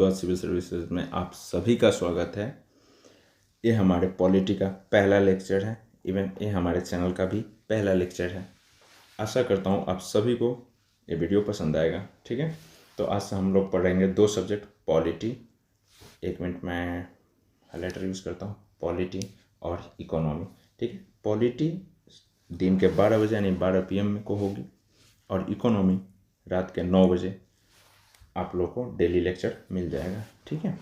Hyderabad civil services में आप सभी का स्वागत है। ये हमारे पॉलिटी का पहला लेक्चर है, इवन ये हमारे चैनल का भी पहला लेक्चर है। आशा करता हूँ आप सभी को ये वीडियो पसंद आएगा। ठीक है, तो आज से हम लोग पढ़ेंगे दो सब्जेक्ट पॉलिटी। एक मिनट मैं हाईलाइटर यूज़ करता हूँ, पॉलिटी और इकोनॉमी। ठीक है, पॉलिटी दिन के 12 बजे यानी 12 PM को होगी और इकोनॉमी रात के 9 बजे आप लोग को डेली लेक्चर मिल जाएगा। ठीक है,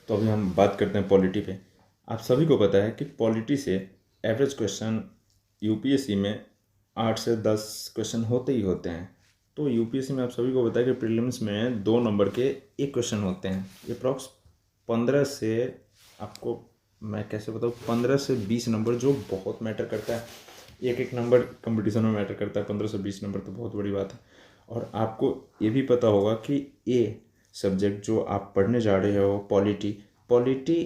तो अभी हम बात करते हैं पॉलिटी पे। आप सभी को पता है कि पॉलिटी से एवरेज क्वेश्चन यूपीएससी में 8 से 10 क्वेश्चन होते ही होते हैं। तो यूपीएससी में आप सभी को पता है कि प्रीलिम्स में 2 नंबर के 1 क्वेश्चन होते हैं। अप्रॉक्स 15 से, आपको मैं कैसे बताऊँ, 15 से 20 नंबर जो बहुत मैटर करता है। एक नंबर कंपटीशन में मैटर करता है, 15 से 20 नंबर तो बहुत बड़ी बात है। और आपको ये भी पता होगा कि ये सब्जेक्ट जो आप पढ़ने जा रहे हो पॉलिटी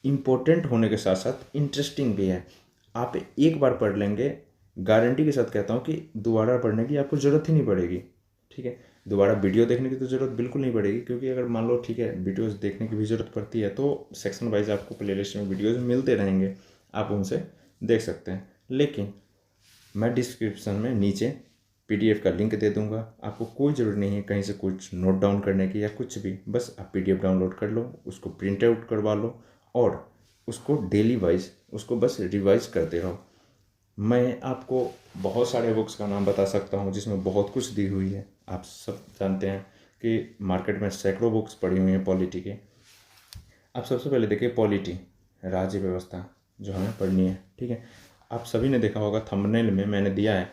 इम्पोर्टेंट होने के साथ साथ इंटरेस्टिंग भी है। आप एक बार पढ़ लेंगे, गारंटी के साथ कहता हूँ कि दोबारा पढ़ने की आपको ज़रूरत ही नहीं पड़ेगी। ठीक है, दोबारा वीडियो देखने की तो ज़रूरत बिल्कुल नहीं पड़ेगी, क्योंकि अगर मान लो ठीक है वीडियोस देखने की भी ज़रूरत पड़ती है तो सेक्शन वाइज आपको प्लेलिस्ट में वीडियोस मिलते रहेंगे, आप उनसे देख सकते हैं। लेकिन मैं डिस्क्रिप्शन में नीचे PDF का लिंक दे दूंगा। आपको कोई ज़रूरत नहीं है कहीं से कुछ नोट डाउन करने की या कुछ भी, बस आप PDF डाउनलोड कर लो, उसको प्रिंट आउट करवा लो और उसको डेली वाइज उसको बस रिवाइज करते रहो। मैं आपको बहुत सारे बुक्स का नाम बता सकता हूँ जिसमें बहुत कुछ दी हुई है। आप सब जानते हैं कि मार्केट में सैकड़ों बुक्स पड़ी हुई हैं पॉलिटी के। आप सबसे पहले देखिए पॉलिटी, राज्य व्यवस्था जो हमें पढ़नी है। ठीक है, आप सभी ने देखा होगा थंबनेल में मैंने दिया है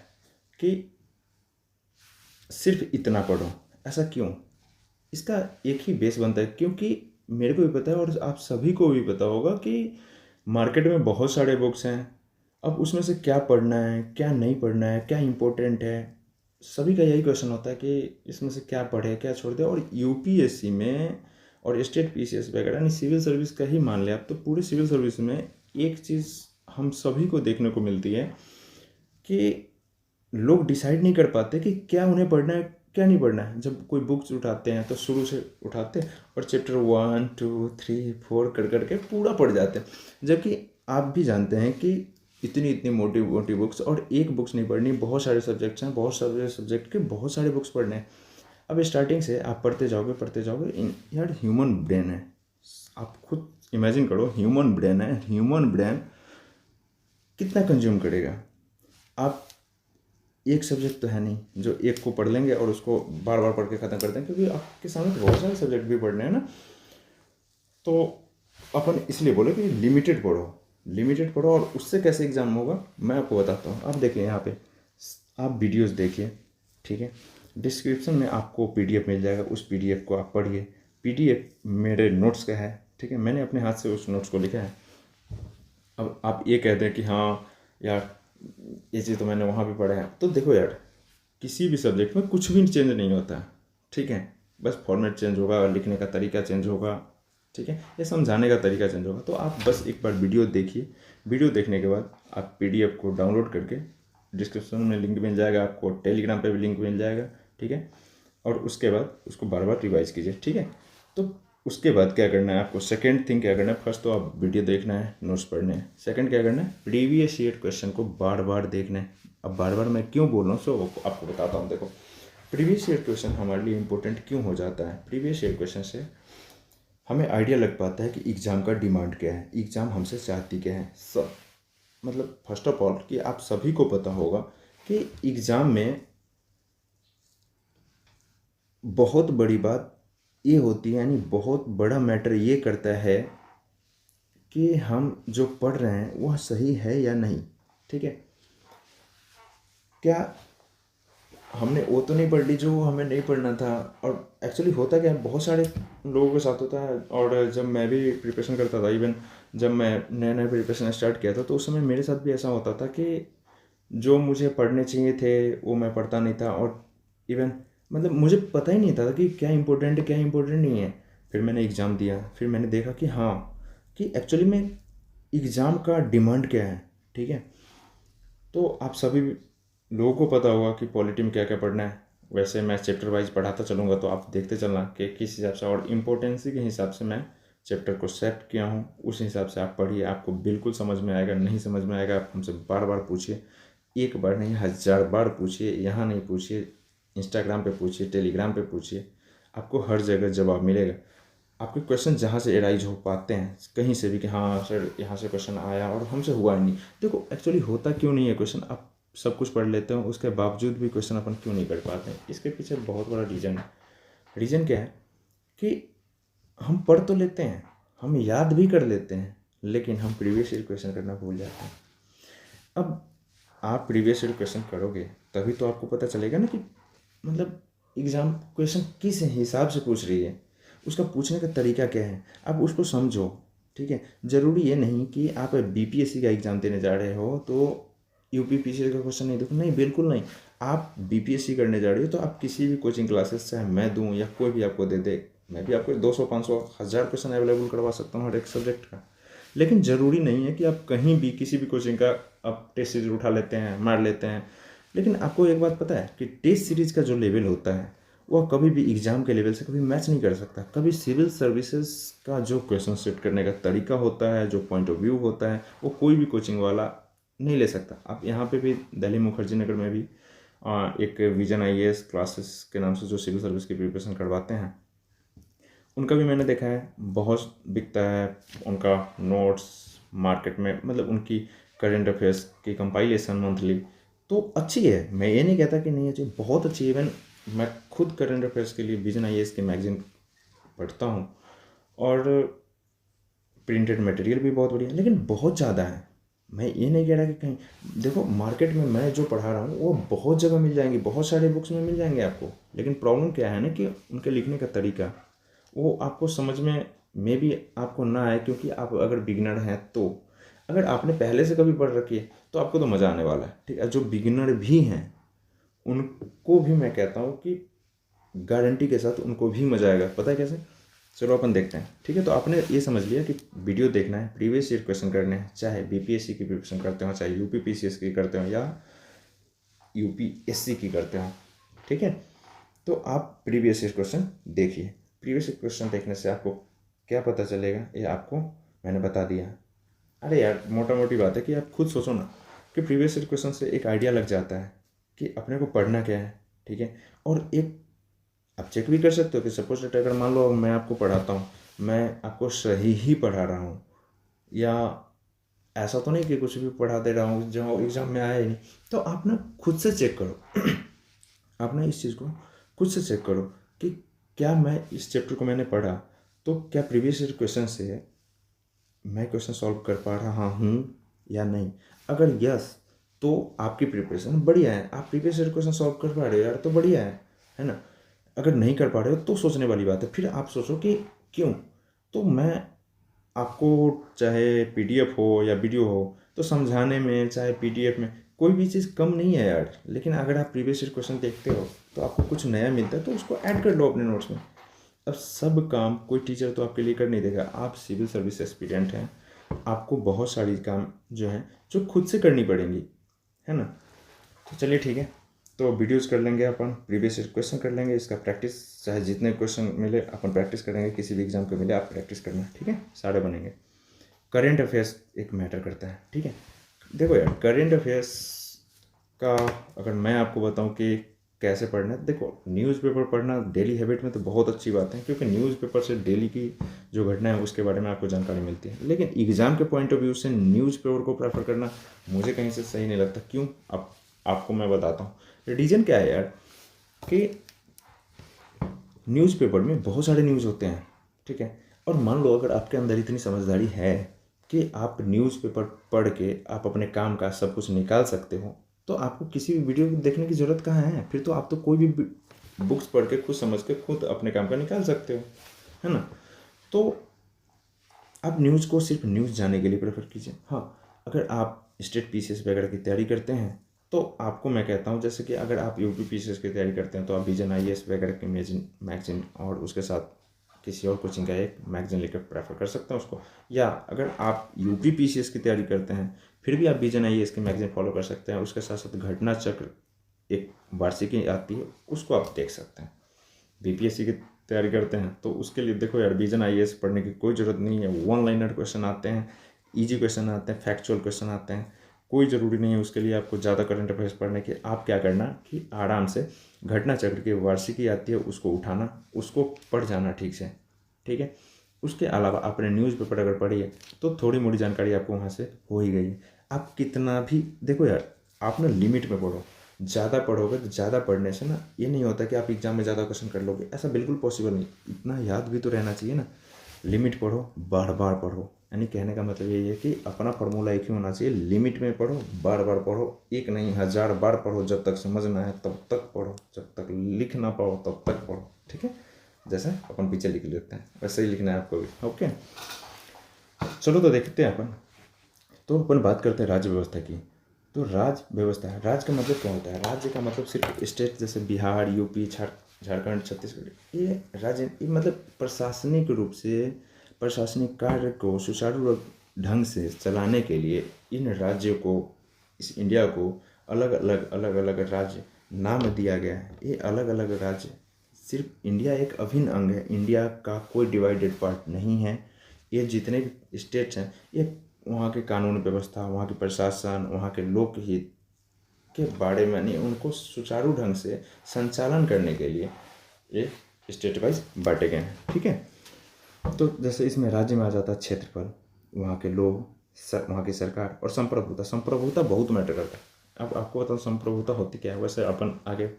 कि सिर्फ इतना पढ़ो। ऐसा क्यों? इसका एक ही बेस बनता है, क्योंकि मेरे को भी पता है और आप सभी को भी पता होगा कि मार्केट में बहुत सारे बुक्स हैं। अब उसमें से क्या पढ़ना है, क्या नहीं पढ़ना है, क्या इम्पोर्टेंट है, सभी का यही क्वेश्चन होता है कि इसमें से क्या पढ़े क्या छोड़ दे। और यूपीएससी में और स्टेट पीसीएस वगैरह नहीं, सिविल सर्विस का ही मान लिया आप, तो पूरे सिविल सर्विस में एक चीज़ हम सभी को देखने को मिलती है कि लोग डिसाइड नहीं कर पाते कि क्या उन्हें पढ़ना है क्या नहीं पढ़ना है। जब कोई बुक्स उठाते हैं तो शुरू से उठाते हैं और चैप्टर 1 2 3 4 कर करके पूरा पढ़ जाते हैं, जबकि आप भी जानते हैं कि इतनी इतनी मोटी मोटी बुक्स और एक बुक्स नहीं पढ़नी। बहुत सारे सब्जेक्ट्स हैं, बहुत सारे सब्जेक्ट के बहुत सारे बुक्स पढ़ने हैं। अब स्टार्टिंग से आप पढ़ते जाओगे यार ह्यूमन ब्रेन है, आप खुद इमेजिन करो, ह्यूमन ब्रेन है, ह्यूमन ब्रेन कितना कंज्यूम करेगा। आप एक सब्जेक्ट तो है नहीं जो एक को पढ़ लेंगे और उसको बार बार पढ़ के ख़त्म कर देंगे, क्योंकि आपके सामने बहुत सारे सब्जेक्ट भी पढ़ने हैं ना। तो अपन इसलिए बोले कि लिमिटेड पढ़ो और उससे कैसे एग्ज़ाम होगा मैं आपको बताता हूँ। आप देखिए यहाँ पे आप वीडियोस देखिए। ठीक है, डिस्क्रिप्शन में आपको PDF मिल जाएगा, उस PDF को आप पढ़िए। PDF मेरे नोट्स का है। ठीक है, मैंने अपने हाथ से उस नोट्स को लिखा है। अब आप ये कहते हैं कि हाँ यार ये चीज़ तो मैंने वहाँ भी पढ़ा है, तो देखो यार किसी भी सब्जेक्ट में कुछ भी चेंज नहीं होता है। ठीक है, बस फॉर्मेट चेंज होगा, लिखने का तरीका चेंज होगा। ठीक है, ये समझाने का तरीका चेंज होगा। तो आप बस एक बार वीडियो देखिए, वीडियो देखने के बाद आप PDF को डाउनलोड करके, डिस्क्रिप्शन में लिंक मिल जाएगा, आपको टेलीग्राम पे भी लिंक मिल जाएगा। ठीक है, और उसके बाद उसको बार बार रिवाइज कीजिए। ठीक है, तो उसके बाद क्या करना है आपको, सेकंड थिंग क्या करना है, फर्स्ट तो आप वीडियो देखना है, नोट्स पढ़ने हैं। सेकंड क्या करना है, प्रीवियस ईयर क्वेश्चन को बार बार देखना है। अब बार बार मैं क्यों बोल रहा हूँ सो आपको बताता हूँ। देखो प्रीवियस ईयर क्वेश्चन हमारे लिए इंपॉर्टेंट क्यों हो जाता है। प्रीवियस ईयर क्वेश्चन से हमें आइडिया लग पाता है कि एग्ज़ाम का डिमांड क्या है, एग्ज़ाम हमसे चाहती क्या है। सब मतलब फर्स्ट ऑफ ऑल कि आप सभी को पता होगा कि एग्ज़ाम में बहुत बड़ी बात ये होती है, यानी बहुत बड़ा मैटर ये करता है कि हम जो पढ़ रहे हैं वह सही है या नहीं। ठीक है, क्या हमने वो तो नहीं पढ़ ली जो हमें नहीं पढ़ना था। और एक्चुअली होता क्या है, बहुत सारे लोगों के साथ होता है। और जब मैं भी प्रिपरेशन करता था, इवन जब मैं नया नया प्रिपरेशन स्टार्ट किया था, तो उस समय मेरे साथ भी ऐसा होता था कि जो मुझे पढ़ने चाहिए थे वो मैं पढ़ता नहीं था। और इवन मतलब मुझे पता ही नहीं था कि क्या इंपॉर्टेंट है क्या इंपॉर्टेंट नहीं है। फिर मैंने एग्ज़ाम दिया, फिर मैंने देखा कि हाँ कि एक्चुअली में एग्ज़ाम का डिमांड क्या है। ठीक है, तो आप सभी लोगों को पता होगा कि पॉलिटी में क्या क्या पढ़ना है। वैसे मैं चैप्टर वाइज पढ़ाता चलूँगा, तो आप देखते चलना कि किस हिसाब से और इम्पोर्टेंसी के हिसाब से मैं चैप्टर को सेट किया हूँ। उस हिसाब से आप पढ़िए, आपको बिल्कुल समझ में आएगा। नहीं समझ में आएगा आप हमसे बार बार पूछिए, एक बार नहीं 1000 बार पूछिए। यहाँ नहीं पूछिए, इंस्टाग्राम पे पूछिए, टेलीग्राम पे पूछिए, आपको हर जगह जवाब मिलेगा। आपके क्वेश्चन जहाँ से एराइज हो पाते हैं कहीं से भी कि हाँ सर यहाँ से क्वेश्चन आया और हमसे हुआ नहीं, देखो एक्चुअली होता क्यों नहीं है क्वेश्चन। आप सब कुछ पढ़ लेते हो, उसके बावजूद भी क्वेश्चन अपन क्यों नहीं कर पाते हैं, इसके पीछे बहुत बड़ा रीज़न है। रीज़न क्या है कि हम पढ़ तो लेते हैं, हम याद भी कर लेते हैं, लेकिन हम प्रीवियस ईयर क्वेश्चन करना भूल जाते हैं। अब आप प्रीवियस ईयर क्वेश्चन करोगे तभी तो आपको पता चलेगा ना कि मतलब एग्ज़ाम क्वेश्चन किस हिसाब से पूछ रही है, उसका पूछने का तरीका क्या है, आप उसको समझो। ठीक है, ज़रूरी ये नहीं कि आप बीपीएससी का एग्ज़ाम देने जा रहे हो तो यूपीपीसीएस का क्वेश्चन नहीं देखो, नहीं बिल्कुल नहीं। आप बीपीएससी करने जा रहे हो तो आप किसी भी कोचिंग क्लासेस, चाहे मैं दूँ या कोई भी आपको दे दे, मैं भी आपको 200 500 1000 क्वेश्चन अवेलेबल करवा सकता हूँ हर एक सब्जेक्ट का। लेकिन ज़रूरी नहीं है कि आप कहीं भी किसी भी कोचिंग का आप टेस्ट सीरीज उठा लेते हैं, मार लेते हैं। लेकिन आपको एक बात पता है कि टेस्ट सीरीज का जो लेवल होता है वह कभी भी एग्ज़ाम के लेवल से कभी मैच नहीं कर सकता। कभी सिविल सर्विसेज का जो क्वेश्चन सेट करने का तरीका होता है, जो पॉइंट ऑफ व्यू होता है, वो कोई भी कोचिंग वाला नहीं ले सकता। आप यहाँ पे भी दिल्ली मुखर्जी नगर में भी एक विजन आईएएस क्लासेस के नाम से जो सिविल सर्विस की प्रिपरेशन करवाते हैं, उनका भी मैंने देखा है बहुत बिकता है उनका नोट्स मार्केट में। मतलब उनकी करंट अफेयर्स की कंपाइलेशन मंथली तो अच्छी है, मैं ये नहीं कहता कि नहीं अच्छी, बहुत अच्छी। इवन मैं खुद करंट अफेयर्स के लिए विजन आईएएस की मैगजीन पढ़ता हूँ और प्रिंटेड मटेरियल भी बहुत बढ़िया, लेकिन बहुत ज़्यादा है। मैं ये नहीं कह रहा कि कहीं देखो मार्केट में मैं जो पढ़ा रहा हूँ वो बहुत जगह मिल जाएंगी, बहुत सारे बुक्स में मिल जाएंगे आपको। लेकिन प्रॉब्लम क्या है ना कि उनके लिखने का तरीका वो आपको समझ में भी आपको ना आए, क्योंकि आप अगर बिगिनर हैं तो अगर आपने पहले से कभी पढ़ रखी है तो आपको तो मज़ा आने वाला है। ठीक है, जो बिगिनर भी हैं उनको भी मैं कहता हूँ कि गारंटी के साथ उनको भी मज़ा आएगा। पता है कैसे? चलो अपन देखते हैं। ठीक है, तो आपने ये समझ लिया कि वीडियो देखना है, प्रीवियस ईयर क्वेश्चन करने हैं, चाहे बीपीएससी की प्रिपरेशन करते हो, चाहे यूपीपीसीएस की करते हो या यूपीएससी की करते हो। ठीक है, तो आप प्रीवियस ईयर क्वेश्चन देखिए। प्रीवियस ईयर क्वेश्चन देखने से आपको क्या पता चलेगा ये आपको मैंने बता दिया। अरे यार मोटा मोटी बात है कि आप खुद सोचो ना कि प्रीवियस ईयर क्वेश्चन से एक आइडिया लग जाता है कि अपने को पढ़ना क्या है। ठीक है, और एक आप चेक भी कर सकते हो कि सपोज दैट अगर मान लो मैं आपको पढ़ाता हूँ, मैं आपको सही ही पढ़ा रहा हूँ या ऐसा तो नहीं कि कुछ भी पढ़ा दे रहा हूँ जो एग्ज़ाम में आया ही नहीं, तो आप ना खुद से चेक करो आप ना इस चीज़ को खुद से चेक करो कि क्या मैं इस चैप्टर को मैंने पढ़ा तो क्या प्रीवियस ईयर क्वेश्चन से मैं क्वेश्चन सॉल्व कर पा रहा हूँ या नहीं। अगर यस तो आपकी प्रिपरेशन बढ़िया है, आप प्रीवियस ईयर क्वेश्चन सॉल्व कर पा रहे हो यार तो बढ़िया है ना। अगर नहीं कर पा रहे हो तो सोचने वाली बात है। फिर आप सोचो कि क्यों। तो मैं आपको चाहे पीडीएफ हो या वीडियो हो तो समझाने में, चाहे पीडीएफ में, कोई भी चीज़ कम नहीं है यार। लेकिन अगर आप प्रीवियस ईयर क्वेश्चन देखते हो तो आपको कुछ नया मिलता है तो उसको ऐड कर लो अपने नोट्स में। अब सब काम कोई टीचर तो आपके लिए कर नहीं देगा। आप सिविल सर्विस एस्पिरेंट हैं, आपको बहुत सारी काम जो है जो खुद से करनी पड़ेंगी, है ना। तो चलिए ठीक है, तो वीडियोस कर लेंगे अपन, प्रीवियस ईयर क्वेश्चन कर लेंगे, इसका प्रैक्टिस चाहे जितने क्वेश्चन मिले अपन प्रैक्टिस करेंगे, किसी भी एग्जाम को मिले आप प्रैक्टिस करना। ठीक है, सारे बनेंगे। करेंट अफेयर्स एक मैटर करता है। ठीक है, देखो यार करेंट अफेयर्स का अगर मैं आपको बताऊं कि कैसे पढ़ना है, देखो न्यूज़पेपर पढ़ना डेली हैबिट में तो बहुत अच्छी बात है, क्योंकि न्यूज़पेपर से डेली की जो घटना है उसके बारे में आपको जानकारी मिलती है। लेकिन एग्ज़ाम के पॉइंट ऑफ व्यू से न्यूज़पेपर को प्रेफर करना मुझे कहीं से सही नहीं लगता। क्यों, अब आपको मैं बताता हूँ रीज़न क्या है यार। कि न्यूज़पेपर में बहुत सारे न्यूज़ होते हैं, ठीक है, और मान लो अगर आपके अंदर इतनी समझदारी है कि आप न्यूज़पेपर पढ़ के आप अपने काम का सब कुछ निकाल सकते हो, तो आपको किसी भी वीडियो देखने की ज़रूरत कहाँ है। फिर तो आप तो कोई भी बुक्स पढ़ के खुद समझ के खुद अपने काम का निकाल सकते हो, है ना। तो आप न्यूज़ को सिर्फ न्यूज़ जानने के लिए प्रेफर कीजिए। हाँ, अगर आप स्टेट पीसीएस वगैरह की तैयारी करते हैं तो आपको मैं कहता हूँ, जैसे कि अगर आप यूपी पीसीएस की तैयारी करते हैं तो आप विजन आईएएस वगैरह की मैगजीन और उसके साथ किसी और कोचिंग का एक मैगजीन लेकर प्रेफर कर सकते हैं उसको। या अगर आप यूपी पीसीएस की तैयारी करते हैं फिर भी आप विजन आईएएस की मैगजीन फॉलो कर सकते हैं। उसके साथ साथ घटना चक्र एक वार्षिकी आती है, उसको आप देख सकते हैं। बीपीएससी की तैयारी करते हैं तो उसके लिए देखो यार, विजन आईएएस पढ़ने की कोई ज़रूरत नहीं है। वन लाइनर क्वेश्चन आते हैं, इजी क्वेश्चन आते हैं, फैक्चुअल क्वेश्चन आते हैं। कोई ज़रूरी नहीं है उसके लिए आपको ज़्यादा करंट अफेयर्स पढ़ने की। आप क्या करना कि आराम से घटना चक्र की वार्षिकी आती है, उसको उठाना, उसको पढ़ जाना ठीक से, ठीक है। उसके अलावा आपने न्यूज़पेपर अगर पढ़ी है तो थोड़ी मोड़ी जानकारी आपको वहाँ से हो ही गई है। आप कितना भी देखो यार, आप ना लिमिट में पढ़ो। ज़्यादा पढ़ोगे तो ज़्यादा पढ़ने से ना ये नहीं होता कि आप एग्जाम में ज़्यादा क्वेश्चन कर लोगे, ऐसा बिल्कुल पॉसिबल नहीं। इतना याद भी तो रहना चाहिए ना। लिमिट पढ़ो, बार बार पढ़ो। यानी कहने का मतलब यही है कि अपना फॉर्मूला एक ही होना चाहिए, लिमिट में पढ़ो, बार बार पढ़ो। एक नहीं 1000 बार पढ़ो, जब तक समझ ना आए तब तक पढ़ो, जब तक लिख ना पाओ तब तक पढ़ो, ठीक है। जैसे अपन पीछे लिख लेते हैं वैसे ही लिखना है आपको भी, ओके। चलो तो देखते हैं अपन। तो अपन बात करते हैं राज्य व्यवस्था की। तो राज्य व्यवस्था, राज्य का मतलब क्या होता है? राज्य का मतलब सिर्फ स्टेट जैसे बिहार, यूपी, झारखंड, छत्तीसगढ़, ये राज्य, ये मतलब प्रशासनिक रूप से प्रशासनिक कार्य को सुचारू ढंग से चलाने के लिए इन राज्यों को, इस इंडिया को अलग अलग राज्य नाम दिया गया है। ये अलग अलग राज्य, सिर्फ इंडिया एक अभिन्न अंग है, इंडिया का कोई डिवाइडेड पार्ट नहीं है। ये जितने भी स्टेट्स हैं, ये वहाँ के कानून व्यवस्था, वहाँ के प्रशासन, वहाँ के लोकहित के बारे में नहीं, उनको सुचारू ढंग से संचालन करने के लिए ये स्टेट वाइज बांटे गए हैं, ठीक है। तो जैसे इसमें राज्य में आ जाता है क्षेत्रफल, वहाँ के लोग, वहाँ की सरकार और संप्रभुता। संप्रभुता बहुत मैटर करता है। अब आपको बताऊँ संप्रभुता होती क्या है, वैसे अपन आगे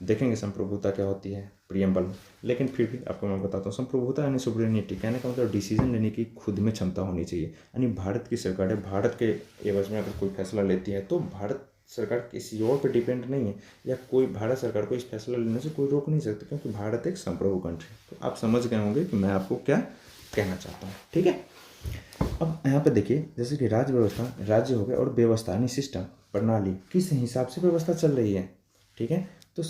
देखेंगे संप्रभुता क्या होती है प्रियम्बल में, लेकिन फिर भी आपको मैं बताता हूँ। संप्रभुता यानी सुवरेनिटी, कहने का मतलब डिसीजन लेने की खुद में क्षमता होनी चाहिए। यानी भारत की सरकार है, भारत के एवज में अगर कोई फैसला लेती है तो भारत सरकार किसी और पर डिपेंड नहीं है, या कोई भारत सरकार को इस फैसला लेने से कोई रोक नहीं सकता, क्योंकि भारत एक संप्रभु कंट्री है। तो आप समझ गए होंगे कि मैं आपको क्या कहना चाहता हूँ, ठीक है। अब यहाँ पे देखिए, जैसे कि राज्य व्यवस्था, राज्य हो गया, और व्यवस्था यानी सिस्टम, प्रणाली, किस हिसाब से व्यवस्था चल रही है, ठीक है। तो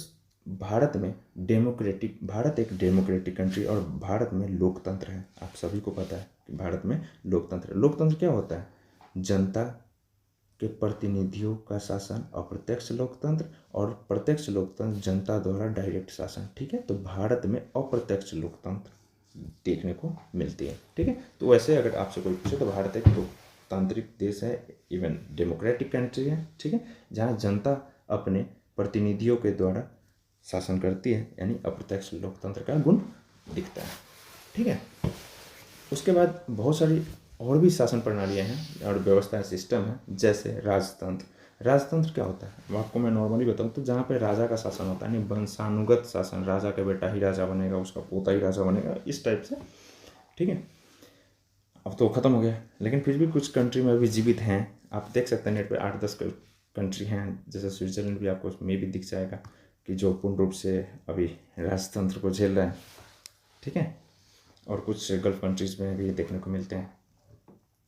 भारत में डेमोक्रेटिक, भारत एक डेमोक्रेटिक कंट्री और भारत में लोकतंत्र है। आप सभी को पता है कि भारत में लोकतंत्र है। लोकतंत्र क्या होता है? जनता के प्रतिनिधियों का शासन, अप्रत्यक्ष लोकतंत्र, और प्रत्यक्ष लोकतंत्र जनता द्वारा डायरेक्ट शासन, ठीक है। तो भारत में अप्रत्यक्ष लोकतंत्र देखने को मिलती है, ठीक है। तो वैसे अगर आपसे कोई पूछे तो भारत एक लोकतांत्रिक देश है, इवन डेमोक्रेटिक कंट्री है, ठीक है, जहाँ जनता अपने प्रतिनिधियों के द्वारा शासन करती है, यानी अप्रत्यक्ष लोकतंत्र का गुण दिखता है, ठीक है। उसके बाद बहुत सारी और भी शासन प्रणालियाँ हैं और व्यवस्था सिस्टम है, जैसे राजतंत्र। राजतंत्र क्या होता है वो आपको मैं नॉर्मली बताऊँ तो, जहाँ पे राजा का शासन होता है, यानी वंशानुगत शासन, राजा का बेटा ही राजा बनेगा, उसका पोता ही राजा बनेगा, इस टाइप से, ठीक है। अब तो ख़त्म हो गया, लेकिन फिर भी कुछ कंट्री में अभी जीवित हैं। आप देख सकते हैं नेट पे 8-10 कंट्री हैं, जैसे स्विट्जरलैंड भी आपको में भी दिख जाएगा कि जो पूर्ण रूप से अभी राजतंत्र को झेल रहे हैं, ठीक है। और कुछ गल्फ कंट्रीज़ में भी देखने को मिलते हैं,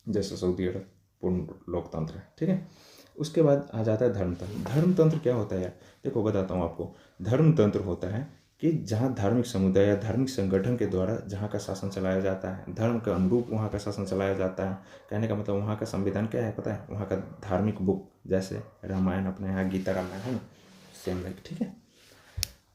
जैसे सऊदी अरब पूर्ण लोकतंत्र है, ठीक है। उसके बाद आ जाता है धर्मतंत्र। धर्मतंत्र क्या होता है यार? देखो बताता हूँ आपको। धर्मतंत्र होता है कि जहाँ धार्मिक समुदाय या धार्मिक संगठन के द्वारा जहाँ का शासन चलाया जाता है, धर्म के अनुरूप वहाँ का शासन चलाया जाता है। कहने का मतलब वहाँ का संविधान क्या है पता है? वहाँ का धार्मिक बुक, जैसे रामायण, अपने यहाँ गीता रामायण है ना, सेम लाइक, ठीक है।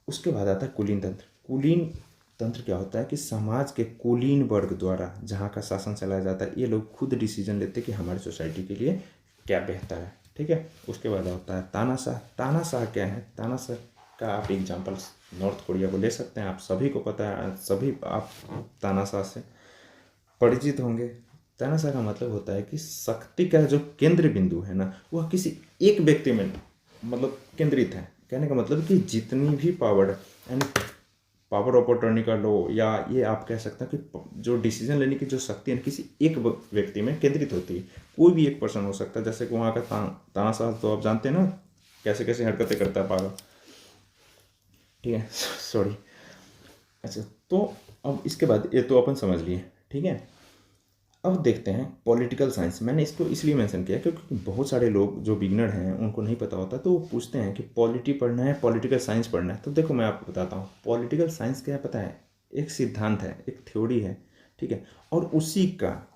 उसके बाद आता है कुलीन तंत्र। कुलीन तंत्र क्या होता है कि समाज के कुलीन वर्ग द्वारा जहाँ का शासन चलाया जाता है, ये लोग खुद डिसीजन लेते हैं कि हमारी सोसाइटी के लिए क्या बेहतर है, ठीक है। उसके बाद होता है तानाशाह। तानाशाह क्या है? तानाशाह का आप एग्जाम्पल नॉर्थ कोरिया को ले सकते हैं। आप सभी को पता है, सभी आप तानाशाह से परिचित होंगे। तानाशाह का मतलब होता है कि शक्ति का जो केंद्र बिंदु है ना, वह किसी एक व्यक्ति में मतलब केंद्रित है। कहने का मतलब कि जितनी भी पावर है, यानी पावर ऑफ अटॉर्नी का लो, या ये आप कह सकते हैं कि जो डिसीजन लेने की जो शक्ति है किसी एक व्यक्ति में केंद्रित होती है। कोई भी एक पर्सन हो सकता है, जैसे कि वहाँ का तानाशाह तो आप जानते हैं ना कैसे कैसे हरकतें करता है पागल, ठीक है। सॉरी। अच्छा, तो अब इसके बाद ये तो अपन समझ लिए, ठीक है। अब देखते हैं पॉलिटिकल साइंस। मैंने इसको इसलिए मेंशन किया क्योंकि बहुत सारे लोग जो बिगनर हैं उनको नहीं पता होता, तो वो पूछते हैं कि पॉलिटी पढ़ना है, पॉलिटिकल साइंस पढ़ना है। तो देखो मैं आपको बताता हूँ पॉलिटिकल साइंस क्या है पता है? एक सिद्धांत है, एक थ्योरी है, ठीक है। और उसी का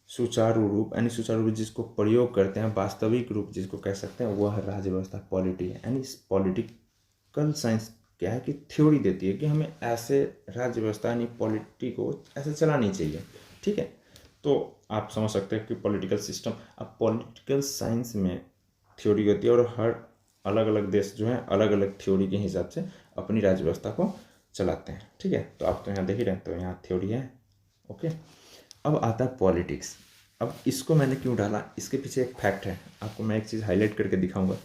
सुचारू रूप, यानी सुचारू रूप जिसको प्रयोग करते हैं, वास्तविक रूप जिसको कह सकते हैं, वह राज्य व्यवस्था पॉलिटी है। यानी पॉलिटिकल साइंस क्या है कि थ्योरी देती है कि हमें ऐसे राज्य व्यवस्था यानी पॉलिटी को ऐसे चलानी चाहिए। ठीक है, तो आप समझ सकते हैं कि पॉलिटिकल सिस्टम, अब पॉलिटिकल साइंस में थ्योरी होती है और हर अलग अलग देश जो है अलग अलग थ्योरी के हिसाब से अपनी राज्य व्यवस्था को चलाते हैं। ठीक है, तो आप तो यहाँ देख ही रहे हैं, तो यहाँ थ्योरी है। ओके, अब आता है पॉलिटिक्स। अब इसको मैंने क्यों डाला, इसके पीछे एक फैक्ट है, आपको मैं एक चीज़ हाईलाइट करके दिखाऊंगा।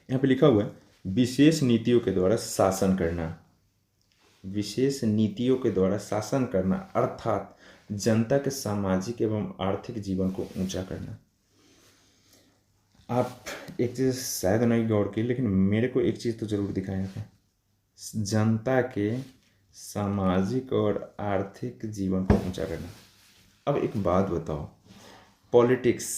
यहाँ पे लिखा हुआ है विशेष नीतियों के द्वारा शासन करना। विशेष नीतियों के द्वारा शासन करना अर्थात जनता के सामाजिक एवं आर्थिक जीवन को ऊंचा करना। आप एक चीज़ शायद नहीं गौर की, लेकिन मेरे को एक चीज़ तो जरूर दिखाएं यहाँ पे, जनता के सामाजिक और आर्थिक जीवन को ऊंचा करना। अब एक बात बताओ, पॉलिटिक्स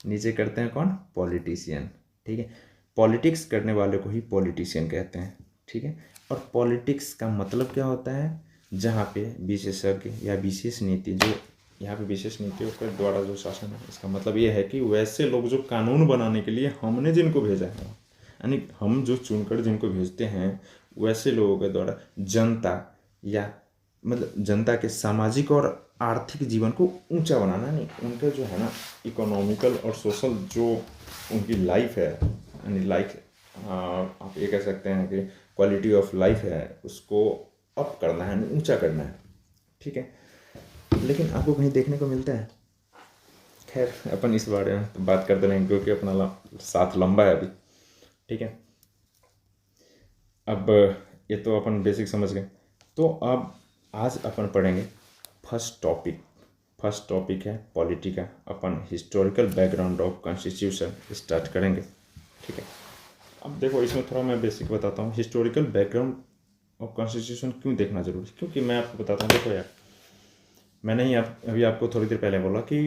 नीचे करते हैं कौन, पॉलिटिशियन। ठीक है, पॉलिटिक्स करने वाले को ही पॉलिटिशियन कहते हैं। ठीक है, और पॉलिटिक्स का मतलब क्या होता है, जहाँ पे विशेषज्ञ या विशेष नीति, जो यहाँ पे विशेष नीतियों के द्वारा जो शासन है, इसका मतलब ये है कि वैसे लोग जो कानून बनाने के लिए हमने जिनको भेजा है, यानी हम जो चुनकर जिनको भेजते हैं, वैसे लोगों के द्वारा जनता या मतलब जनता के सामाजिक और आर्थिक जीवन को ऊंचा बनाना, नहीं उनका जो है ना इकोनॉमिकल और सोशल जो उनकी लाइफ है, यानी लाइफ आप ये कह सकते हैं कि क्वालिटी ऑफ लाइफ है, उसको अप करना है, ऊंचा करना है। ठीक है, लेकिन आपको कहीं देखने को मिलता है, खैर अपन इस बारे में तो बात करते रहेंगे क्योंकि अपना साथ लंबा है अभी। ठीक है, अब ये तो अपन बेसिक समझ गए, तो अब आज अपन पढ़ेंगे फर्स्ट टॉपिक। फर्स्ट टॉपिक है पॉलिटी का, अपन historical background of constitution start करेंगे। ठीक है, अब देखो इसमें थोड़ा मैं बेसिक बताता हूँ, हिस्टोरिकल बैकग्राउंड ऑफ कॉन्स्टिट्यूशन क्यों देखना जरूरी, क्योंकि मैं आपको बताता हूँ, देखो यार मैंने ही अभी आपको थोड़ी देर पहले बोला कि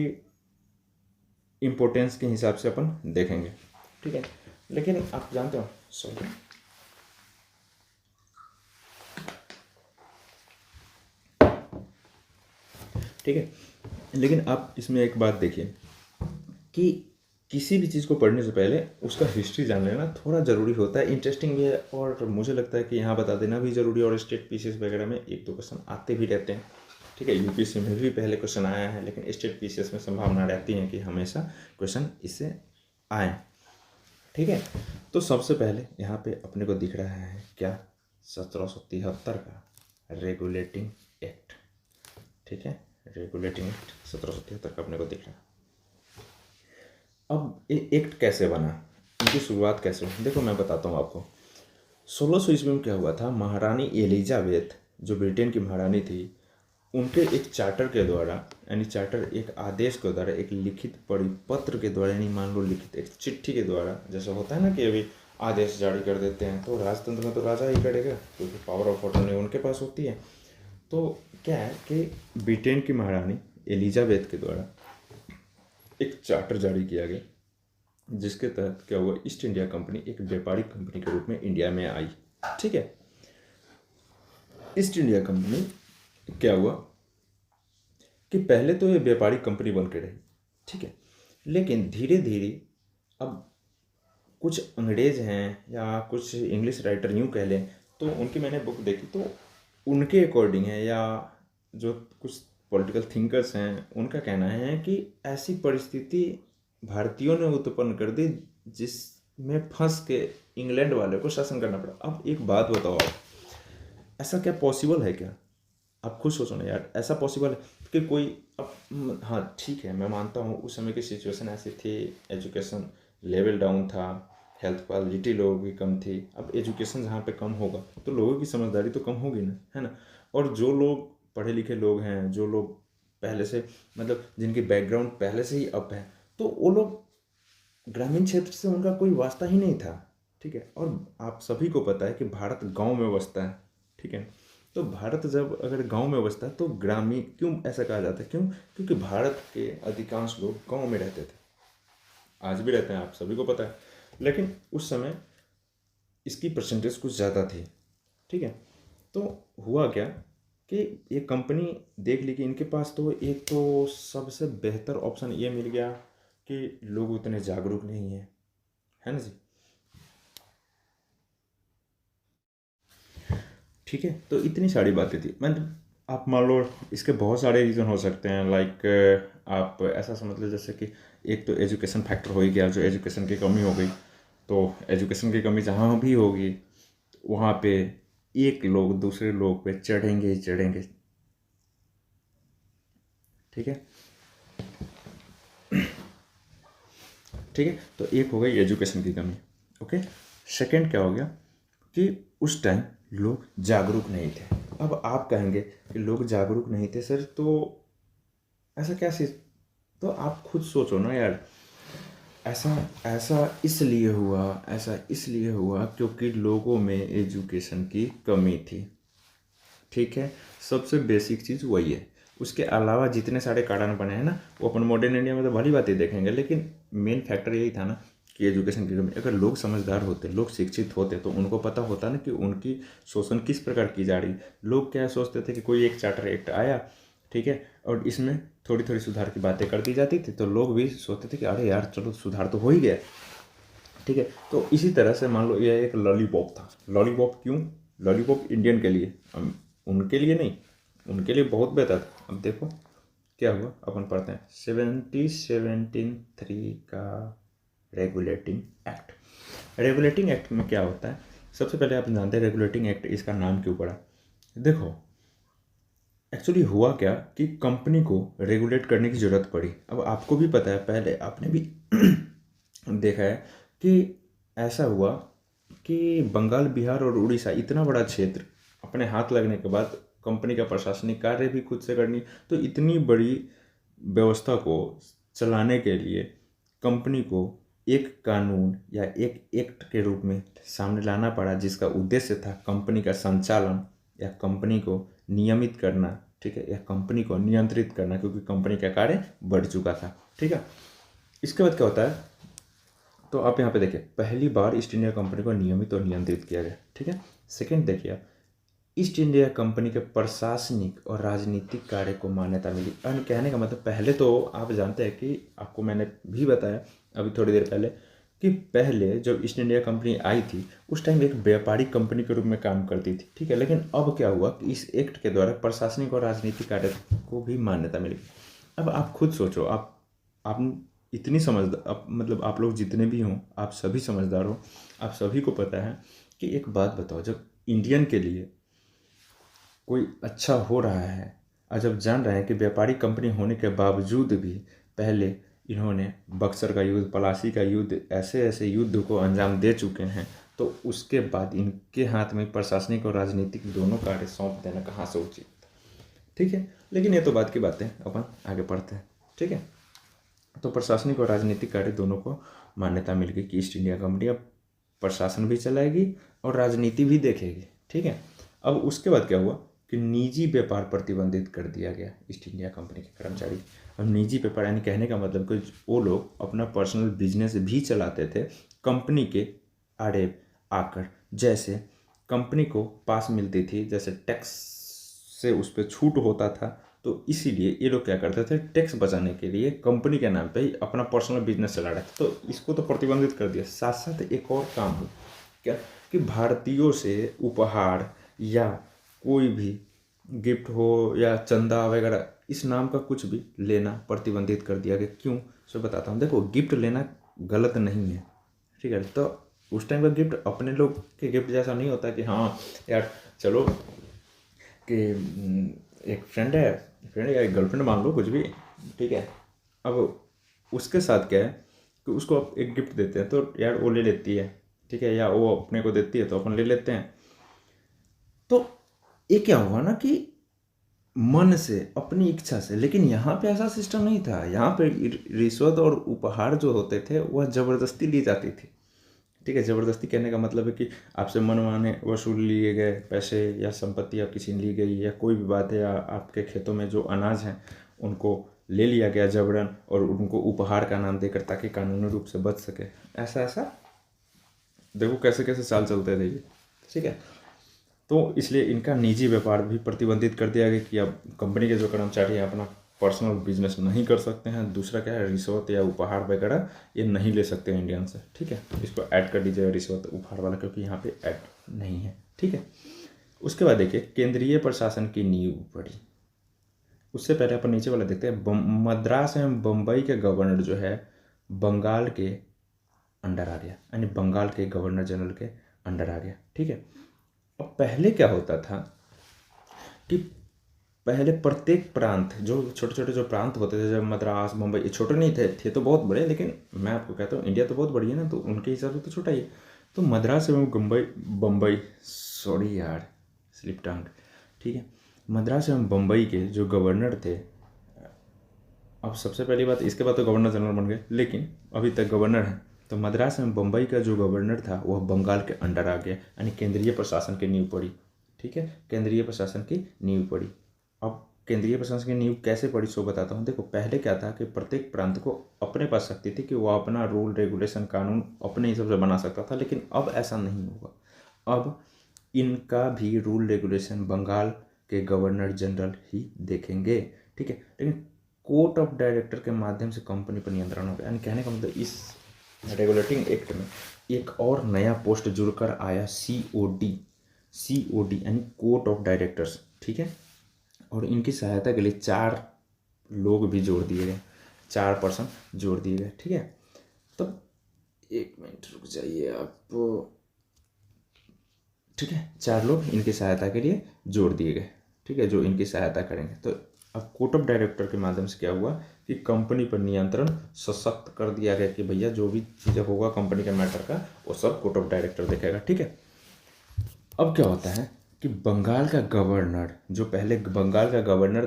इम्पोर्टेंस के हिसाब से अपन देखेंगे। ठीक है, लेकिन आप जानते हो, सॉरी ठीक है, लेकिन आप इसमें एक बात देखिए कि किसी भी चीज़ को पढ़ने से पहले उसका हिस्ट्री जान लेना थोड़ा ज़रूरी होता है, इंटरेस्टिंग भी है, और मुझे लगता है कि यहाँ बता देना भी ज़रूरी है। और स्टेट पीसीएस वगैरह में एक दो क्वेश्चन आते भी रहते हैं। ठीक है, यूपीएससी में भी पहले क्वेश्चन आया है, लेकिन स्टेट पीसीएस में संभावना रहती है कि हमेशा क्वेश्चन इससे आए। ठीक है, तो सबसे पहले यहाँ पे अपने को दिख रहा है क्या, 1773 का रेगुलेटिंग एक्ट। ठीक है, रेगुलेटिंग एक्ट 1773 का अपने को दिख रहा है। अब ये एक्ट कैसे बना, इनकी शुरुआत कैसे हुई, देखो मैं बताता हूँ आपको। 1600 ईस्वी में क्या हुआ था, महारानी एलिजाबेथ जो ब्रिटेन की महारानी थी, उनके एक चार्टर के द्वारा, यानी चार्टर एक आदेश के द्वारा, एक लिखित परिपत्र के द्वारा, यानी मान लो लिखित एक चिट्ठी के द्वारा, जैसा होता है ना कि अभी आदेश जारी कर देते हैं, तो राजतंत्र में तो राजा ही करेगा क्योंकि पावर ऑफ अटॉर्नी उनके पास होती है। तो क्या है कि ब्रिटेन की महारानी एलिजाबेथ के द्वारा एक चार्टर जारी किया गया, जिसके तहत क्या हुआ, ईस्ट इंडिया कंपनी एक व्यापारिक कंपनी के रूप में इंडिया में आई। ठीक है, ईस्ट इंडिया कंपनी क्या हुआ कि पहले तो ये व्यापारिक कंपनी बन के रही। ठीक है, लेकिन धीरे धीरे अब कुछ अंग्रेज हैं या कुछ इंग्लिश राइटर यूँ कह लें, तो उनकी मैंने बुक देखी, तो उनके अकॉर्डिंग है, या जो कुछ पॉलिटिकल थिंकर्स हैं उनका कहना है कि ऐसी परिस्थिति भारतीयों ने उत्पन्न कर दी जिसमें फंस के इंग्लैंड वाले को शासन करना पड़ा। अब एक बात बताओ आप, ऐसा क्या पॉसिबल है क्या, आप खुद सोचो ना यार, ऐसा पॉसिबल है कि कोई, अब हाँ ठीक है मैं मानता हूँ उस समय की सिचुएशन ऐसी थी, एजुकेशन लेवल डाउन था, हेल्थ क्वालिटी लोगों की कम थी। अब एजुकेशन जहाँ पे कम होगा तो लोगों की समझदारी तो कम होगी ना, है ना। और जो लोग पढ़े लिखे लोग हैं, जो लोग पहले से मतलब जिनकी बैकग्राउंड पहले से ही अप है, तो वो लोग ग्रामीण क्षेत्र से उनका कोई वास्ता ही नहीं था। ठीक है, और आप सभी को पता है कि भारत गांव में बसता है। ठीक है, तो भारत जब अगर गांव में बसता है तो ग्रामीण क्यों ऐसा कहा जाता है, क्यों, क्योंकि भारत के अधिकांश लोग गांव में रहते थे, आज भी रहते हैं, आप सभी को पता है, लेकिन उस समय इसकी परसेंटेज कुछ ज़्यादा थी। ठीक है, तो हुआ क्या कि ये कंपनी देख ली कि इनके पास तो एक तो सबसे बेहतर ऑप्शन ये मिल गया कि लोग उतने जागरूक नहीं है ना जी। ठीक है, तो इतनी सारी बातें थी। मतलब आप मान लो इसके बहुत सारे रीज़न हो सकते हैं, लाइक आप ऐसा समझ लो जैसे कि एक तो एजुकेशन फैक्टर हो ही गया, जो एजुकेशन की कमी हो गई। तो एजुकेशन की कमी जहाँ भी होगी वहाँ पे एक लोग दूसरे लोग पे चढ़ेंगे ही चढ़ेंगे। ठीक है, ठीक है, तो एक हो गई एजुकेशन की कमी। ओके, सेकंड क्या हो गया कि उस टाइम लोग जागरूक नहीं थे। अब आप कहेंगे कि लोग जागरूक नहीं थे सर, तो ऐसा क्या चीज़, तो आप खुद सोचो ना यार। ऐसा ऐसा इसलिए हुआ क्योंकि लोगों में एजुकेशन की कमी थी। ठीक है, सबसे बेसिक चीज़ वही है। उसके अलावा जितने सारे कारण बने हैं ना, वो अपन मॉडर्न इंडिया में तो भली बातें देखेंगे, लेकिन मेन फैक्टर यही था ना कि एजुकेशन की कमी। अगर लोग समझदार होते, लोग शिक्षित होते, तो उनको पता होता ना कि उनकी शोषण किस प्रकार की जा रही। लोग क्या सोचते थे कि कोई एक चार्टर एक्ट आया, ठीक है, और इसमें थोड़ी थोड़ी सुधार की बातें कर दी जाती थी, तो लोग भी सोचते थे कि अरे यार चलो सुधार तो हो ही गया। ठीक है, तो इसी तरह से मान लो यह एक लॉलीपॉप था। लॉलीपॉप क्यों? लॉलीपॉप इंडियन के लिए, उनके लिए नहीं, उनके लिए बहुत बेहतर था। अब देखो क्या हुआ, अपन पढ़ते हैं 1773 का रेगुलेटिंग एक्ट। रेगुलेटिंग एक्ट में क्या होता है? सबसे पहले आप जानते हैं रेगुलेटिंग एक्ट इसका नाम क्यों पड़ा? देखो एक्चुअली हुआ क्या कि कंपनी को रेगुलेट करने की ज़रूरत पड़ी। अब आपको भी पता है, पहले आपने भी देखा है कि ऐसा हुआ कि बंगाल, बिहार और उड़ीसा इतना बड़ा क्षेत्र अपने हाथ लगने के बाद कंपनी का प्रशासनिक कार्य भी खुद से करनी, तो इतनी बड़ी व्यवस्था को चलाने के लिए कंपनी को एक कानून या एक एक्ट के रूप में सामने लाना पड़ा, जिसका उद्देश्य था कंपनी का संचालन या कंपनी को नियमित करना। ठीक है, या कंपनी को नियंत्रित करना, क्योंकि कंपनी का कार्य बढ़ चुका था। ठीक है, इसके बाद क्या होता है, तो आप यहाँ पे देखिए पहली बार ईस्ट इंडिया कंपनी को नियमित और नियंत्रित किया गया। ठीक है, सेकंड देखिए ईस्ट इंडिया कंपनी के प्रशासनिक और राजनीतिक कार्य को मान्यता मिली। और कहने का मतलब, पहले तो आप जानते हैं कि आपको मैंने भी बताया अभी थोड़ी देर पहले कि पहले जब ईस्ट इंडिया कंपनी आई थी उस टाइम एक व्यापारिक कंपनी के रूप में काम करती थी। ठीक है, लेकिन अब क्या हुआ कि इस एक्ट के द्वारा प्रशासनिक और राजनीतिक कार्य को भी मान्यता मिली। अब आप खुद सोचो, आप इतनी समझदार, मतलब आप लोग जितने भी हों, आप सभी समझदार हो, आप सभी को पता है कि एक बात बताओ, जब इंडियन के लिए कोई अच्छा हो रहा है और जब जान रहे हैं कि व्यापारिक कंपनी होने के बावजूद भी पहले इन्होंने बक्सर का युद्ध, पलासी का युद्ध, ऐसे ऐसे युद्ध को अंजाम दे चुके हैं, तो उसके बाद इनके हाथ में प्रशासनिक और राजनीतिक दोनों कार्य सौंप देना कहाँ से उचित? ठीक है, लेकिन ये तो बात की बात है, अपन आगे बढ़ते हैं। ठीक है, तो प्रशासनिक और राजनीतिक कार्य दोनों को मान्यता मिल गई कि ईस्ट इंडिया कंपनी अब प्रशासन भी चलाएगी और राजनीति भी देखेगी। ठीक है, अब उसके बाद क्या हुआ कि निजी व्यापार प्रतिबंधित कर दिया गया ईस्ट इंडिया कंपनी के कर्मचारी। अब निजी व्यापार यानी कहने का मतलब कि वो लोग अपना पर्सनल बिजनेस भी चलाते थे कंपनी के आड़े आकर। जैसे कंपनी को पास मिलती थी, जैसे टैक्स से उस पर छूट होता था, तो इसीलिए ये लोग क्या करते थे, टैक्स बचाने के लिए कंपनी के नाम पे ही अपना पर्सनल बिजनेस चला रहे थे, तो इसको तो प्रतिबंधित कर दिया। साथ साथ एक और काम हो क्या कि भारतीयों से उपहार या कोई भी गिफ्ट हो या चंदा वगैरह इस नाम का कुछ भी लेना प्रतिबंधित कर दिया गया। क्यों? सो बताता हूँ। देखो गिफ्ट लेना गलत नहीं है, ठीक है, तो उस टाइम का गिफ्ट अपने लोग के गिफ्ट जैसा नहीं होता कि हाँ यार चलो कि एक फ्रेंड या एक गर्लफ्रेंड मान लो, कुछ भी। ठीक है, अब उसके साथ क्या है कि उसको आप एक गिफ्ट देते हैं तो यार वो ले लेती है, ठीक है, या वो अपने को देती है तो अपन ले लेते हैं। तो ये क्या हुआ ना कि मन से, अपनी इच्छा से। लेकिन यहाँ पे ऐसा सिस्टम नहीं था। यहाँ पे रिश्वत और उपहार जो होते थे वह ज़बरदस्ती ली जाती थी। ठीक है, ज़बरदस्ती कहने का मतलब है कि आपसे मनमाने वसूल लिए गए पैसे या संपत्ति आपकी छीन ली गई, या कोई भी बात है, या आपके खेतों में जो अनाज हैं उनको ले लिया गया जबरन और उनको उपहार का नाम देकर, ताकि कानूनी रूप से बच सके। ऐसा ऐसा देखो कैसे कैसे साल चलते थे ये। ठीक है, तो इसलिए इनका निजी व्यापार भी प्रतिबंधित कर दिया गया कि अब कंपनी के जो कर्मचारी हैं अपना पर्सनल बिजनेस नहीं कर सकते हैं। दूसरा क्या है, रिश्वत या उपहार वगैरह ये नहीं ले सकते हैं इंडियन से, ठीक है। इसको ऐड कर दीजिएगा रिश्वत उपहार वाला, क्योंकि यहाँ पे ऐड नहीं है, ठीक है। उसके बाद देखिए केंद्रीय प्रशासन की नींव पड़ी। उससे पहले अपन नीचे वाला देखते हैं। मद्रास एवं बम्बई के गवर्नर जो है बंगाल के अंडर आ गया, यानी बंगाल के गवर्नर जनरल के अंडर आ गया, ठीक है। अब पहले क्या होता था कि पहले प्रत्येक प्रांत, जो छोटे छोटे जो प्रांत होते थे, जब मद्रास मुंबई, ये छोटे नहीं थे तो बहुत बड़े, लेकिन मैं आपको कहता हूँ इंडिया तो बहुत बड़ी है ना, तो उनके हिसाब से तो छोटा ही है। तो मद्रास एवं बम्बई, सॉरी यार स्लिप टंग, ठीक है। मद्रास एवं बम्बई के जो गवर्नर थे, अब सबसे पहली बात, इसके बाद तो गवर्नर जनरल बन गए, लेकिन अभी तक गवर्नर हैं। तो मद्रास एवं बम्बई का जो गवर्नर था वह बंगाल के अंडर आ गया, यानी केंद्रीय प्रशासन की नींव पड़ी, ठीक है। केंद्रीय प्रशासन की नींव पड़ी। अब केंद्रीय प्रशासन की नींव कैसे पड़ी सो बताता हूँ। देखो पहले क्या था कि प्रत्येक प्रांत को अपने पास शक्ति थी कि वो अपना रूल रेगुलेशन कानून अपने हिसाब से बना सकता था, लेकिन अब ऐसा नहीं होगा। अब इनका भी रूल रेगुलेशन बंगाल के गवर्नर जनरल ही देखेंगे, ठीक है। लेकिन कोर्ट ऑफ डायरेक्टर के माध्यम से कंपनी पर नियंत्रण होगा, यानी कहने का मतलब इस रेगुलेटिंग एक्ट में एक और नया पोस्ट जुड़कर आया, COD यानी कोर्ट ऑफ डायरेक्टर्स, ठीक है। और इनकी सहायता के लिए 4 लोग भी जोड़ दिए गए, 4 पर्सन जोड़ दिए गए, ठीक है। तो 1 मिनट रुक जाइए आप, ठीक है। 4 लोग इनकी सहायता के लिए जोड़ दिए गए, ठीक है, जो इनकी सहायता करेंगे। तो अब कोर्ट ऑफ डायरेक्टर के माध्यम से क्या हुआ कि कंपनी पर नियंत्रण सशक्त कर दिया गया कि भैया जो भी चीज़ें होगा कंपनी के मैटर का वो सब कोर्ट ऑफ डायरेक्टर देखेगा, ठीक है। अब क्या होता है कि बंगाल का गवर्नर, जो पहले बंगाल का गवर्नर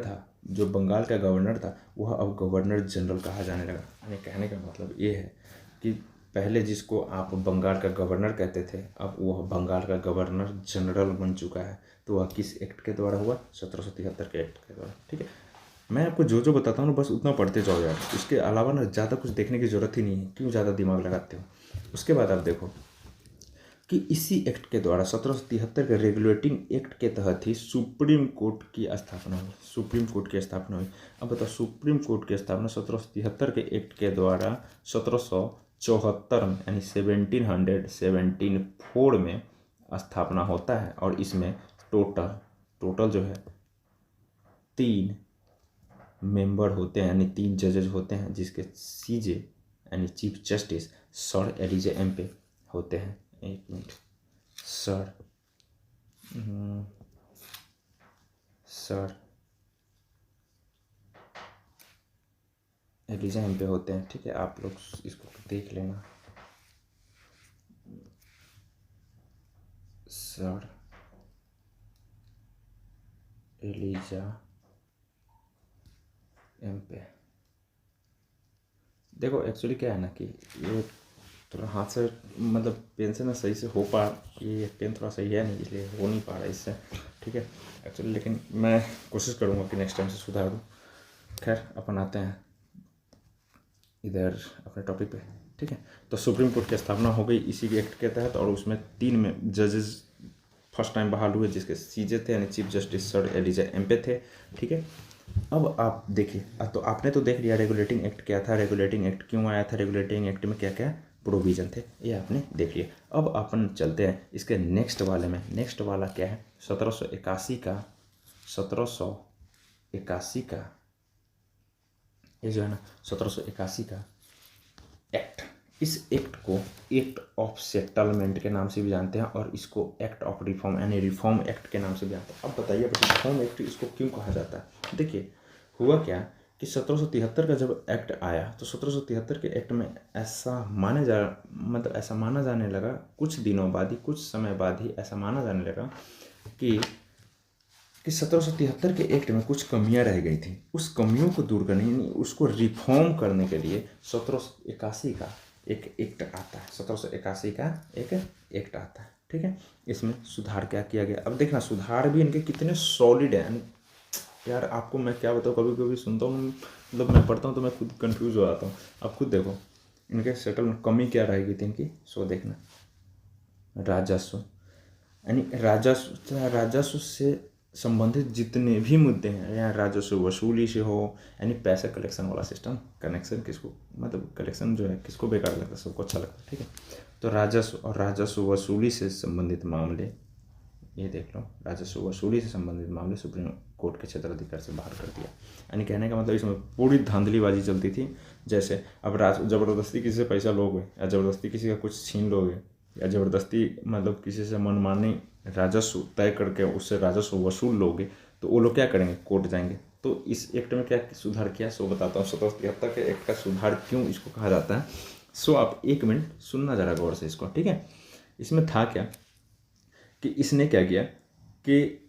था, वह अब गवर्नर जनरल कहा जाने लगा। यानी कहने का मतलब ये है कि पहले जिसको आप बंगाल का गवर्नर कहते थे, अब वह बंगाल का गवर्नर जनरल बन चुका है। तो वह किस एक्ट के द्वारा हुआ? 1773 के एक्ट के द्वारा, ठीक है। मैं आपको जो जो बताता हूँ ना बस उतना पढ़ते जाओ यार, इसके अलावा ना ज़्यादा कुछ देखने की ज़रूरत ही नहीं है, क्यों ज़्यादा दिमाग लगाते हो। उसके बाद आप देखो कि इसी एक्ट के द्वारा 1773 के रेगुलेटिंग एक्ट के तहत ही सुप्रीम कोर्ट की स्थापना हुई। अब बताओ, सुप्रीम कोर्ट की स्थापना 1773 के एक्ट के द्वारा 1774 में, यानी 1774 में स्थापना होता है। और इसमें टोटल जो है 3 मेंबर होते हैं, यानी 3 जजेज होते हैं, जिसके CJ यानी chief justice sir Elijah Impey होते हैं। 1 मिनट, सर एलिजा एम्पे होते हैं, ठीक है। आप लोग इसको देख लेना, सर एलिजा एम्पे। देखो एक्चुअली क्या है ना कि ये थोड़ा हाथ से मतलब पेन से ना सही से हो पा, ये पेन थोड़ा सही है नहीं, इसलिए हो नहीं पा रहा इससे, ठीक है एक्चुअली। लेकिन मैं कोशिश करूँगा कि नेक्स्ट टाइम से सुधार दूँ। खैर अपन आते हैं इधर अपने टॉपिक पे, ठीक है। तो सुप्रीम कोर्ट की स्थापना हो गई इसी के एक्ट के तहत, और उसमें 3 में जजेस फर्स्ट टाइम बहाल हुए, जिसके CJ थे यानी chief justice sir Elijah Impey थे, ठीक है। अब आप देखिए, तो आपने तो देख लिया रेगुलेटिंग एक्ट क्या था, रेगुलेटिंग एक्ट क्यों आया था, रेगुलेटिंग एक्ट में क्या क्या प्रोविजन थे, ये आपने देख लिया। अब अपन चलते हैं इसके नेक्स्ट वाले में। नेक्स्ट वाला क्या है? 1781 का ये जो है ना 1781 का एक्ट, इस एक्ट को एक्ट ऑफ सेटलमेंट के नाम से भी जानते हैं, और इसको एक्ट ऑफ रिफॉर्म यानी रिफॉर्म एक्ट के नाम से भी जानते हैं। अब बताइए रिफॉर्म एक्ट इसको क्यों कहा जाता है? देखिए हुआ क्या कि 1773 का जब एक्ट आया तो 1773 के एक्ट में ऐसा माना जाने लगा, कुछ दिनों बाद ही, कुछ समय बाद ही ऐसा माना जाने लगा कि 1773 के एक्ट में कुछ कमियां रह गई थी। उस कमियों को दूर करने, यानी उसको रिफॉर्म करने के लिए 1781 का एक एक्ट आता है। 1781 का एक एक्ट आता है, ठीक है। इसमें सुधार क्या किया गया? अब देखना सुधार भी इनके कितने सॉलिड हैं यार। आपको मैं क्या बताऊँ, कभी कभी सुनता हूँ, मतलब मैं पढ़ता हूँ तो मैं खुद कंफ्यूज हो जाता हूँ। आप खुद देखो इनके सेटलमेंट कमी क्या रहेगी थी इनकी, सो देखना। राजस्व, यानी राजस्व से संबंधित जितने भी मुद्दे हैं, या राजस्व वसूली से हो, यानी पैसा कलेक्शन वाला सिस्टम, कनेक्शन किसको मतलब कलेक्शन जो है किसको बेकार लगता है, सबको अच्छा लगता है, ठीक है। तो राजस्व और राजस्व वसूली से संबंधित मामले, ये देख लो, राजस्व वसूली से संबंधित मामले सुप्रीम कोर्ट के क्षेत्राधिकार से बाहर कर दिया। यानी कहने का मतलब इसमें पूरी धांधलीबाजी चलती थी। जैसे अब ज़बरदस्ती किसी से पैसा लोगे, या ज़बरदस्ती किसी का कुछ छीन लोगे, या ज़बरदस्ती मतलब किसी से मनमानी राजस्व तय करके उससे राजस्व वसूल लोगे, तो वो लोग क्या करेंगे, कोर्ट जाएंगे। तो इस एक्ट में क्या सुधार किया, सो बताता हूँ। 1773 के एक्ट का सुधार क्यों इसको कहा जाता है, सो आप 1 मिनट सुनना जरा गौर से इसको, ठीक है। इसमें था क्या कि इसने क्या किया कि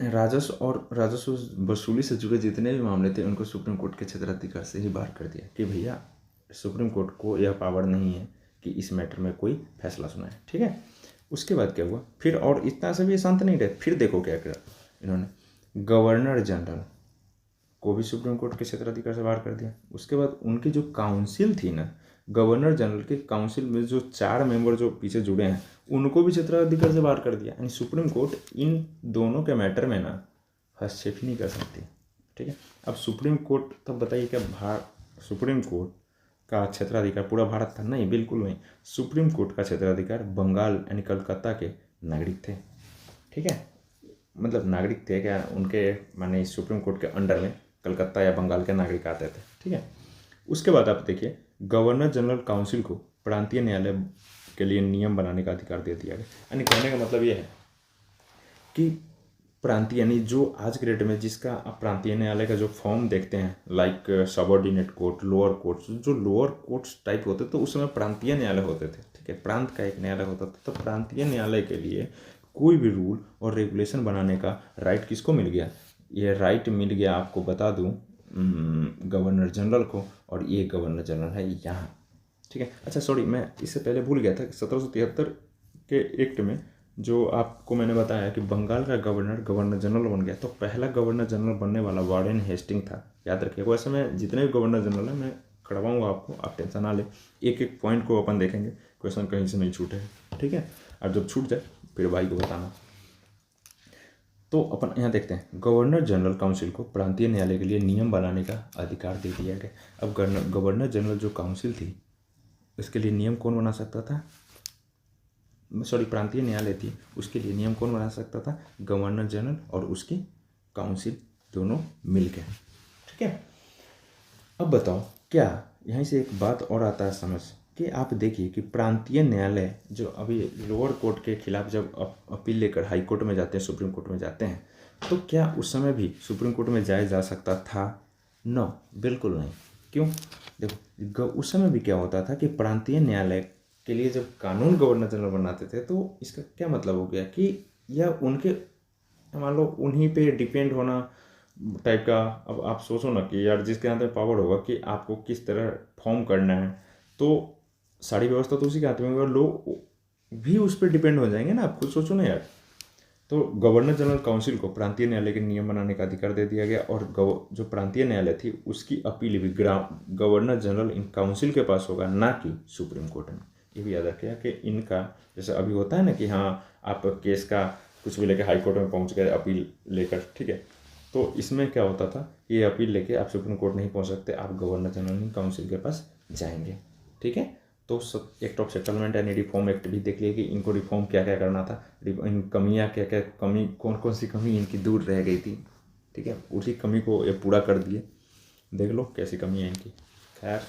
राजस्व और राजस्व वसूली से जुड़े जितने भी मामले थे उनको सुप्रीम कोर्ट के क्षेत्राधिकार से ही बाहर कर दिया कि भैया सुप्रीम कोर्ट को यह पावर नहीं है कि इस मैटर में कोई फैसला सुनाए, ठीक है। उसके बाद क्या हुआ फिर, और इतना से भी शांत नहीं रहे, फिर देखो क्या करा इन्होंने, गवर्नर जनरल को भी सुप्रीम कोर्ट के क्षेत्राधिकार से बाहर कर दिया। उसके बाद उनकी जो काउंसिल थी ना, गवर्नर जनरल के काउंसिल में जो 4 मेंबर जो पीछे जुड़े हैं उनको भी क्षेत्राधिकार से बाहर कर दिया। यानी सुप्रीम कोर्ट इन दोनों के मैटर में ना हस्तक्षेप नहीं कर सकती, ठीक है। अब सुप्रीम कोर्ट तो बताइए क्या सुप्रीम कोर्ट का क्षेत्राधिकार पूरा भारत था? नहीं, बिल्कुल नहीं। सुप्रीम कोर्ट का क्षेत्राधिकार बंगाल यानी कलकत्ता के नागरिक थे, ठीक है। मतलब नागरिक थे क्या, उनके माने सुप्रीम कोर्ट के अंडर में कलकत्ता या बंगाल के नागरिक आते थे, ठीक है। उसके बाद आप देखिए, गवर्नर जनरल काउंसिल को प्रांतीय न्यायालय के लिए नियम बनाने का अधिकार दे दिया गया। यानी कहने का मतलब ये है कि प्रांतीय, यानी जो आज के डेट में जिसका आप प्रांतीय न्यायालय का जो फॉर्म देखते हैं, like subordinate court, lower court, जो लोअर कोर्ट्स टाइप होते तो उस समय प्रांतीय न्यायालय होते थे, ठीक है। प्रांत का एक न्यायालय होता था। तो प्रांतीय न्यायालय के लिए कोई भी रूल और रेगुलेशन बनाने का राइट किसको मिल गया? ये राइट मिल गया, आपको बता दूं, गवर्नर जनरल को। और ये गवर्नर जनरल है यहाँ, ठीक है। अच्छा सॉरी, मैं इससे पहले भूल गया था कि 1773 के एक्ट में जो आपको मैंने बताया कि बंगाल का गवर्नर जनरल बन गया, तो पहला गवर्नर जनरल बनने वाला वारेन हेस्टिंग था, याद रखिएगा। वैसे मैं जितने भी गवर्नर जनरल हैं मैं करवाऊंगा आपको, आप टेंशन ना ले। एक एक पॉइंट को अपन देखेंगे, क्वेश्चन कहीं से नहीं छूटे, ठीक है। और जब छूट जाए फिर भाई को बताना। तो अपन यहाँ देखते हैं, गवर्नर जनरल काउंसिल को प्रांतीय न्यायालय के लिए नियम बनाने का अधिकार दे दिया गया। अब गवर्नर जनरल जो काउंसिल थी इसके लिए नियम कौन बना सकता था, सॉरी प्रांतीय न्यायालय थी, उसके लिए नियम कौन बना सकता था? गवर्नर जनरल और उसकी काउंसिल दोनों मिलकर, ठीक है। अब बताओ, क्या यहीं से एक बात और आता है समझ कि आप देखिए कि प्रांतीय न्यायालय जो अभी लोअर कोर्ट के खिलाफ जब अपील लेकर हाई कोर्ट में जाते हैं, सुप्रीम कोर्ट में जाते हैं, तो क्या उस समय भी सुप्रीम कोर्ट में जाया जा सकता था? नो, बिल्कुल नहीं। क्यों? देखो उस समय भी क्या होता था कि प्रांतीय न्यायालय के लिए जब कानून गवर्नर जनरल बनाते थे तो इसका क्या मतलब हो गया कि यह उनके, मान लो उन्हीं पे डिपेंड होना टाइप का। अब आप सोचो ना कि यार जिसके हाथ में पावर होगा कि आपको किस तरह फॉर्म करना है, तो सारी व्यवस्था तो उसी के हाथ में होगा, लोग भी उस पर डिपेंड हो जाएंगे ना। आप खुद सोचो ना यार। तो गवर्नर जनरल काउंसिल को प्रांतीय न्यायालय के नियम बनाने का अधिकार दे दिया गया, और जो प्रांतीय न्यायालय थी उसकी अपील भी गवर्नर जनरल इन काउंसिल के पास होगा, ना कि सुप्रीम कोर्ट में। ये भी याद रखिएगा कि इनका जैसे अभी होता है ना कि हाँ आप केस का कुछ भी लेके हाई कोर्ट में पहुंच गए अपील लेकर, ठीक है। तो इसमें क्या होता था, ये अपील लेके आप सुप्रीम कोर्ट नहीं पहुंच सकते, आप गवर्नर जनरल काउंसिल के पास जाएंगे, ठीक है। तो एक्ट ऑफ सेटलमेंट यानी रिफॉर्म एक्ट भी देख लिए कि इनको रिफॉर्म क्या क्या करना था, इन कमियाँ क्या क्या, कमी कौन कौन सी कमी इनकी दूर रह गई थी, ठीक है। उसी कमी को ये पूरा कर दिए। देख लो कैसी कमी है इनकी। खैर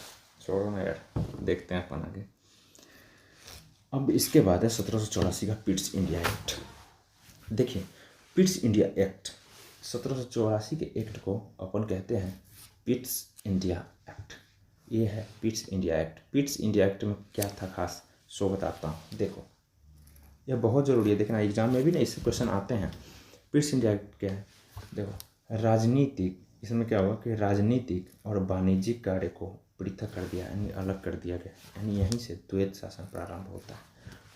छोड़ो ना यार, देखते हैं अपन आगे। अब इसके बाद है 1784 का पिट्स इंडिया एक्ट। देखिए पिट्स इंडिया एक्ट, 1784 के एक्ट को अपन कहते हैं पिट्स इंडिया एक्ट। ये है Pitt's India act. Pitt's India act में क्या था खास, सो बताता हूँ। देखो यह बहुत ज़रूरी है, देखना एग्जाम में भी ना इससे क्वेश्चन आते हैं। पिट्स इंडिया एक्ट क्या है? देखो राजनीतिक, इसमें क्या हुआ कि राजनीतिक और वाणिज्यिक कार्य को पृथक कर दिया, यानी अलग कर दिया गया, यानी यहीं से द्वैत शासन प्रारंभ होता है।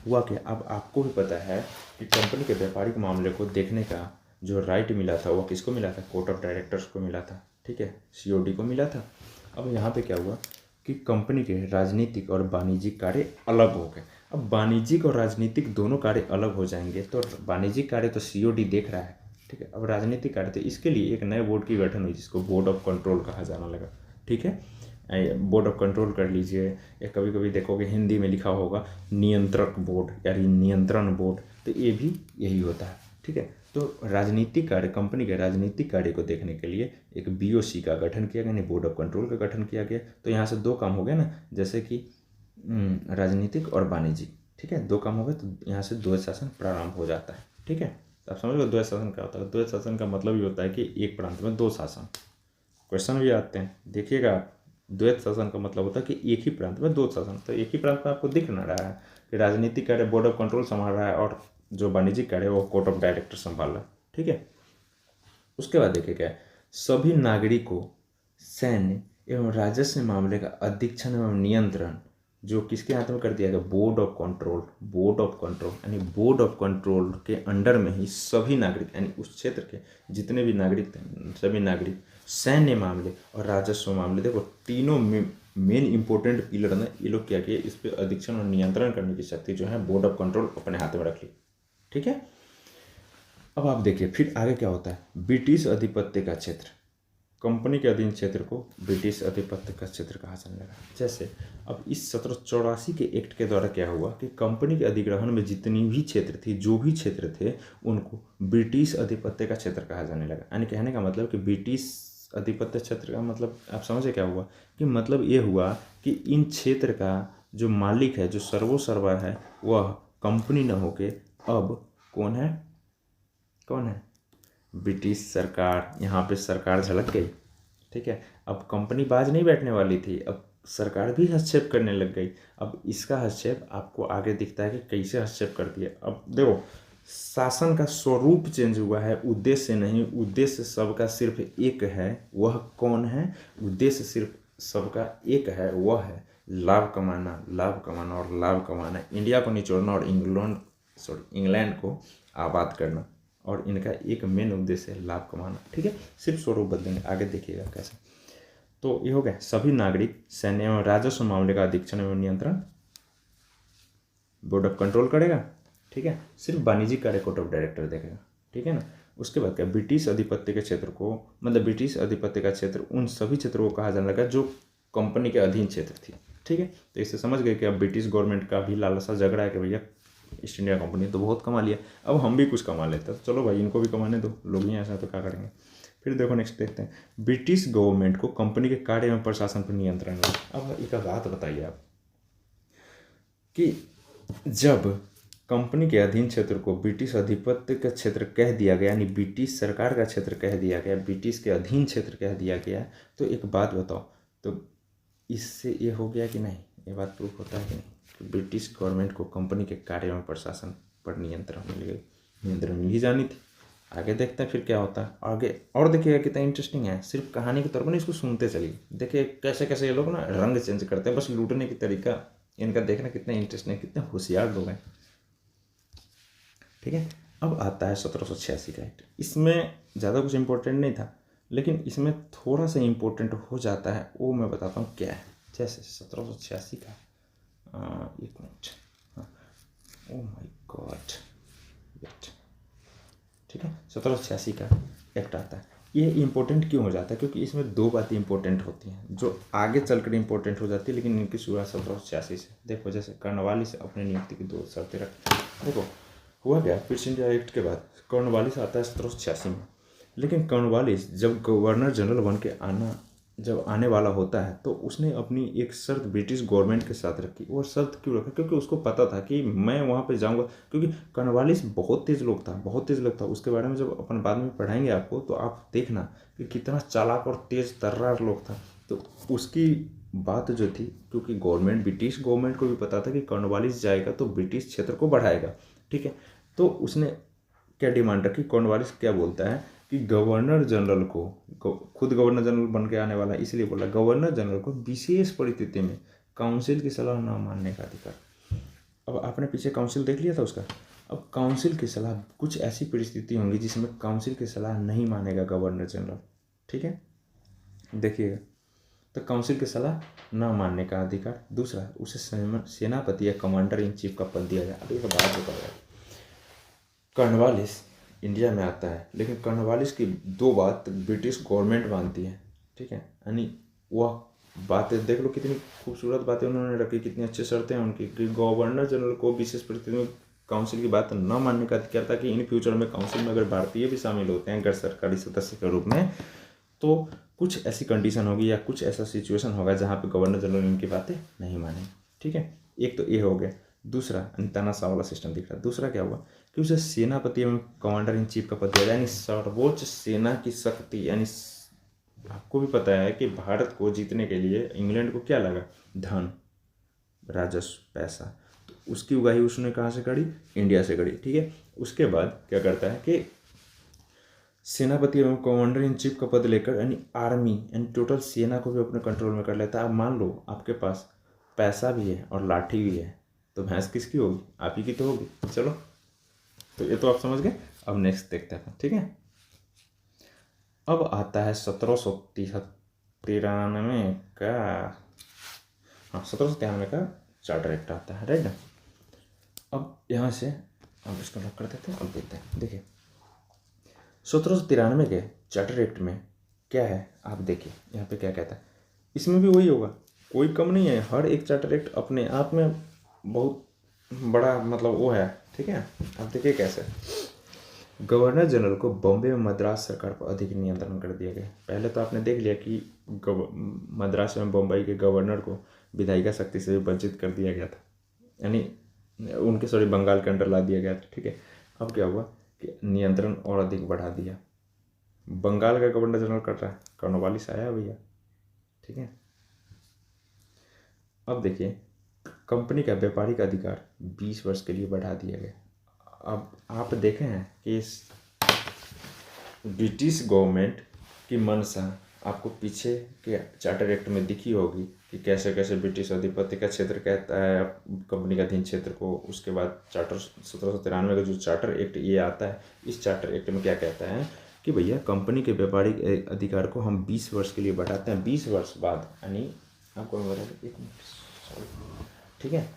हुआ क्या, अब आपको भी पता है कि कंपनी के व्यापारिक मामले को देखने का जो राइट मिला था वो किसको मिला था? कोर्ट ऑफ डायरेक्टर्स को मिला था, ठीक है, सीओडी को मिला था। अब यहाँ पे क्या हुआ कि कंपनी के राजनीतिक और वाणिज्यिक कार्य अलग हो गए। अब वाणिज्यिक और राजनीतिक दोनों कार्य अलग हो जाएंगे। तो वाणिज्यिक कार्य तो सीओडी देख रहा है, ठीक है। अब राजनीतिक कार्य, तो इसके लिए एक नए बोर्ड की गठन हुई जिसको बोर्ड ऑफ कंट्रोल कहा जाना लगा, ठीक है। बोर्ड ऑफ कंट्रोल कर लीजिए, या कभी कभी देखोगे हिंदी में लिखा होगा नियंत्रक बोर्ड या नियंत्रण बोर्ड, तो ये भी यही होता है, ठीक है। तो राजनीतिक कार्य, कंपनी के राजनीतिक कार्य को देखने के लिए एक बीओसी का गठन किया गया, यानी बोर्ड ऑफ कंट्रोल का गठन किया गया। तो यहाँ से दो काम हो गए ना, जैसे कि राजनीतिक और वाणिज्यिक, ठीक है, दो काम हो गए। तो यहाँ से द्वैत शासन प्रारंभ हो जाता है, ठीक है। तो आप समझ लो द्वैत शासन क्या होता है। द्वैत शासन का मतलब ये होता है कि एक प्रांत में दो शासन। क्वेश्चन भी आते हैं, देखिएगा आप, द्वैत शासन का मतलब होता है कि एक ही प्रांत में दो शासन। तो एक ही प्रांत में आपको दिख ना रहा है कि राजनीतिक कार्य बोर्ड ऑफ कंट्रोल संभाल रहा है और जो वाणिज्यिक कार्य वो कोर्ट ऑफ डायरेक्टर संभाल रहा है, ठीक है। उसके बाद देखिए क्या है, सभी नागरिकों, सैन्य एवं राजस्व मामले का अधीक्षण एवं नियंत्रण जो किसके हाथ में कर दिया गया, board of control. Board of control यानी बोर्ड ऑफ कंट्रोल के अंडर में ही सभी नागरिक, यानी उस क्षेत्र के जितने भी नागरिक थे सभी नागरिक, सैन्य मामले और राजस्व मामले, देखो तीनों मेन इंपॉर्टेंट पिलर ना ये लोग क्या किए, इस पर अधीक्षण और नियंत्रण करने की शक्ति जो है बोर्ड ऑफ कंट्रोल अपने हाथ में रख ली, ठीक है। अब आप देखिए फिर आगे क्या होता है, ब्रिटिश अधिपत्य का क्षेत्र, कंपनी के अधीन क्षेत्र को ब्रिटिश अधिपत्य का क्षेत्र कहा जाने लगा। जैसे अब इस 1784 के एक्ट के द्वारा क्या हुआ कि कंपनी के अधिग्रहण में जितनी भी क्षेत्र थी, जो भी क्षेत्र थे, उनको ब्रिटिश अधिपत्य का क्षेत्र कहा जाने लगा। यानी कहने का मतलब कि ब्रिटिश अधिपत्य क्षेत्र का मतलब आप समझे क्या हुआ, कि मतलब ये हुआ कि इन क्षेत्र का जो मालिक है, जो सर्वोसर्वा है, वह कंपनी न होके अब कौन है, कौन है, ब्रिटिश सरकार। यहाँ पे सरकार झलक गई, ठीक है। अब कंपनी बाज नहीं बैठने वाली थी, अब सरकार भी हस्तक्षेप करने लग गई। अब इसका हस्तक्षेप आपको आगे दिखता है कि कैसे हस्तक्षेप कर दिया। अब देखो शासन का स्वरूप चेंज हुआ है, उद्देश्य नहीं। उद्देश्य सबका सिर्फ एक है, वह कौन है, उद्देश्य सिर्फ सबका एक है, वह है लाभ कमाना, लाभ कमाना और लाभ कमाना, इंडिया को निचोड़ना और इंग्लैंड को आबाद करना। और इनका एक मेन उद्देश्य है लाभ कमाना, ठीक है। सिर्फ स्वरूप बदलेंगे, आगे देखिएगा कैसे। तो ये हो गया, सभी नागरिक, सैन्य एवं राजस्व मामले का अधीक्षण एवं नियंत्रण बोर्ड ऑफ कंट्रोल करेगा, ठीक है। सिर्फ वाणिज्यिक कार्य कोर्ट ऑफ डायरेक्टर देखेगा, ठीक है ना। उसके बाद क्या, ब्रिटिश अधिपत्य के क्षेत्र को, मतलब ब्रिटिश अधिपत्य का क्षेत्र उन सभी क्षेत्रों को कहा जाने लगा जो कंपनी के अधीन क्षेत्र थी, ठीक है। तो इससे समझ गए कि अब ब्रिटिश गवर्नमेंट का भी लालसा जग रहा है कि भैया ईस्ट इंडिया कंपनी तो बहुत कमा लिया, अब हम भी कुछ कमा लेते हैं, चलो भाई इनको भी कमाने दो, लोग ही ऐसा तो क्या करेंगे। फिर देखो नेक्स्ट देखते हैं, ब्रिटिश गवर्नमेंट को कंपनी के कार्य एवं प्रशासन पर नियंत्रण है। अब एक बात बताइए आप कि जब कंपनी के अधीन क्षेत्र को ब्रिटिश अधिपत्य का क्षेत्र कह दिया गया, यानी ब्रिटिश सरकार का क्षेत्र कह दिया गया, ब्रिटिश के अधीन क्षेत्र कह दिया गया, तो एक बात बताओ, तो इससे ये हो गया कि नहीं, ये बात प्रूफ होता है कि नहीं, ब्रिटिश गवर्नमेंट को कंपनी के कार्य एवं प्रशासन पर नियंत्रण मिल गई, नियंत्रण मिल ही जानी थी। आगे देखते हैं फिर क्या होता है आगे, और देखिएगा कितना इंटरेस्टिंग है। सिर्फ कहानी के तौर पर नहीं, इसको सुनते चलिए, देखिए कैसे कैसे ये लोग ना रंग चेंज करते हैं, बस लूटने की तरीका इनका देखना कितना इंटरेस्टिंग है, कितने होशियार लोग हैं, ठीक है। अब आता है 1786 का एक्ट। इसमें ज़्यादा कुछ इंपॉर्टेंट नहीं था, लेकिन इसमें थोड़ा सा इंपॉर्टेंट हो जाता है, वो मैं बताता हूँ क्या है। जैसे 1786 का एक मिनट, हाँ, ओ माय गॉड, वेट, ठीक है। 1786 का एक्ट आता है। ये इंपॉर्टेंट क्यों हो जाता है, क्योंकि इसमें दो बातें इंपॉर्टेंट होती हैं जो आगे चलकर इंपॉर्टेंट हो जाती है, लेकिन इनकी शुरुआत 1786 से। देखो जैसे कर्नवालिस अपने नियुक्ति की दो शर्तें रखते हैं। देखो हुआ क्या, ईस्ट इंडिया एक्ट के बाद कर्नवालिस आता है 1786 में, लेकिन कर्नवालिस जब गवर्नर जनरल बन के जब आने वाला होता है, तो उसने अपनी एक शर्त ब्रिटिश गवर्नमेंट के साथ रखी। वो शर्त क्यों रखा, क्योंकि उसको पता था कि मैं वहाँ पे जाऊँगा, क्योंकि कर्नवालिस बहुत तेज़ लोग था, बहुत तेज़ लोग था। उसके बारे में जब अपन बाद में पढ़ाएंगे आपको, तो आप देखना कि कितना चालाक और तेज़ तर्रार लोग था। तो उसकी बात जो थी, क्योंकि गवर्नमेंट, ब्रिटिश गवर्नमेंट को भी पता था कि कर्नवालिस जाएगा तो ब्रिटिश क्षेत्र को बढ़ाएगा, ठीक है। तो उसने क्या डिमांड रखी, कॉर्नवालिस क्या बोलता है कि गवर्नर जनरल को, खुद गवर्नर जनरल बन के आने वाला, इसलिए बोला गवर्नर जनरल को विशेष परिस्थिति में काउंसिल की सलाह न मानने का अधिकार। अब आपने पीछे काउंसिल देख लिया था उसका। अब काउंसिल की सलाह, कुछ ऐसी परिस्थिति होंगी जिसमें काउंसिल की सलाह नहीं मानेगा गवर्नर जनरल, ठीक है। देखिएगा तो काउंसिल की सलाह न मानने का अधिकार। दूसरा, उसे सेनापति या कमांडर इन चीफ का पद दिया जाए। अब एक बात बताओ, कॉर्नवालिस इंडिया में आता है, लेकिन कॉर्नवालिस की दो बात ब्रिटिश गवर्नमेंट मानती है, ठीक है। यानी वह बातें देख लो, कितनी खूबसूरत बातें उन्होंने रखी, कितनी अच्छी शर्तें हैं उनकी कि गवर्नर जनरल को विशेष परिस्थिति में काउंसिल की बात न मानने का अधिकार था, कि इन फ्यूचर में काउंसिल में अगर भारतीय भी शामिल होते हैं गैर सरकारी सदस्य के रूप में, तो कुछ ऐसी कंडीशन होगी या कुछ ऐसा सिचुएशन होगा जहाँ पे गवर्नर जनरल इनकी बातें नहीं मानेंगे, ठीक है। एक तो ये हो गया। दूसरा, तानाशाह वाला सिस्टम दिख रहा है। दूसरा क्या हुआ कि उसे सेनापति एवं कमांडर इन चीफ का पद दिया, यानी सर्वोच्च सेना की शक्ति। यानी आपको भी पता है कि भारत को जीतने के लिए इंग्लैंड को क्या लगा, धन, राजस्व, पैसा, तो उसकी उगाही उसने कहाँ से करी, इंडिया से करी, ठीक है। उसके बाद क्या करता है कि सेनापति एवं कमांडर इन चीफ का पद लेकर यानी आर्मी यानी टोटल सेना को भी अपने कंट्रोल में कर लेता है। अब मान लो आपके पास पैसा भी है और लाठी भी है, तो भैंस किसकी होगी, आप ही की तो होगी। चलो, तो ये तो आप समझ गए। अब नेक्स्ट देखते हैं, ठीक है। अब आता है 1793 का, हाँ 1793 का चार्टर एक्ट आता है, राइट। अब यहाँ से अब इसको लॉक कर देते हैं। अब देखते हैं, देखिए 1793 के चार्टर एक्ट में क्या है, आप देखिए यहाँ पे क्या कहता है। इसमें भी वही होगा, कोई कम नहीं है। हर एक चार्टर एक्ट अपने आप में बहुत बड़ा मतलब वो है, ठीक है। अब देखिए कैसे गवर्नर जनरल को बॉम्बे में मद्रास सरकार पर अधिक नियंत्रण कर दिया गया। पहले तो आपने देख लिया कि मद्रास एवं बम्बई के गवर्नर को विधायिका शक्ति से वंचित कर दिया गया था, यानी उनके बंगाल के अंडर ला दिया गया था, ठीक है। अब क्या हुआ कि नियंत्रण और अधिक बढ़ा दिया। बंगाल का गवर्नर जनरल कर रहा है, कॉर्नवालिस आया भैया, ठीक है। अब देखिए कंपनी का व्यापारिक अधिकार 20 वर्ष के लिए बढ़ा दिया गया। अब आप देखें हैं कि इस ब्रिटिश गवर्नमेंट की मंशा आपको पीछे के चार्टर एक्ट में दिखी होगी कि कैसे कैसे ब्रिटिश आधिपत्य का क्षेत्र कहता है कंपनी का अधीन क्षेत्र को। उसके बाद चार्टर 1793 का जो चार्टर एक्ट ये आता है, इस चार्टर एक्ट में क्या कहता है कि भैया कंपनी के व्यापारिक अधिकार को हम 20 वर्ष के लिए बढ़ाते हैं। 20 वर्ष बाद, यानी आपको मैं बता दूं, 1 मिनट, ठीक है।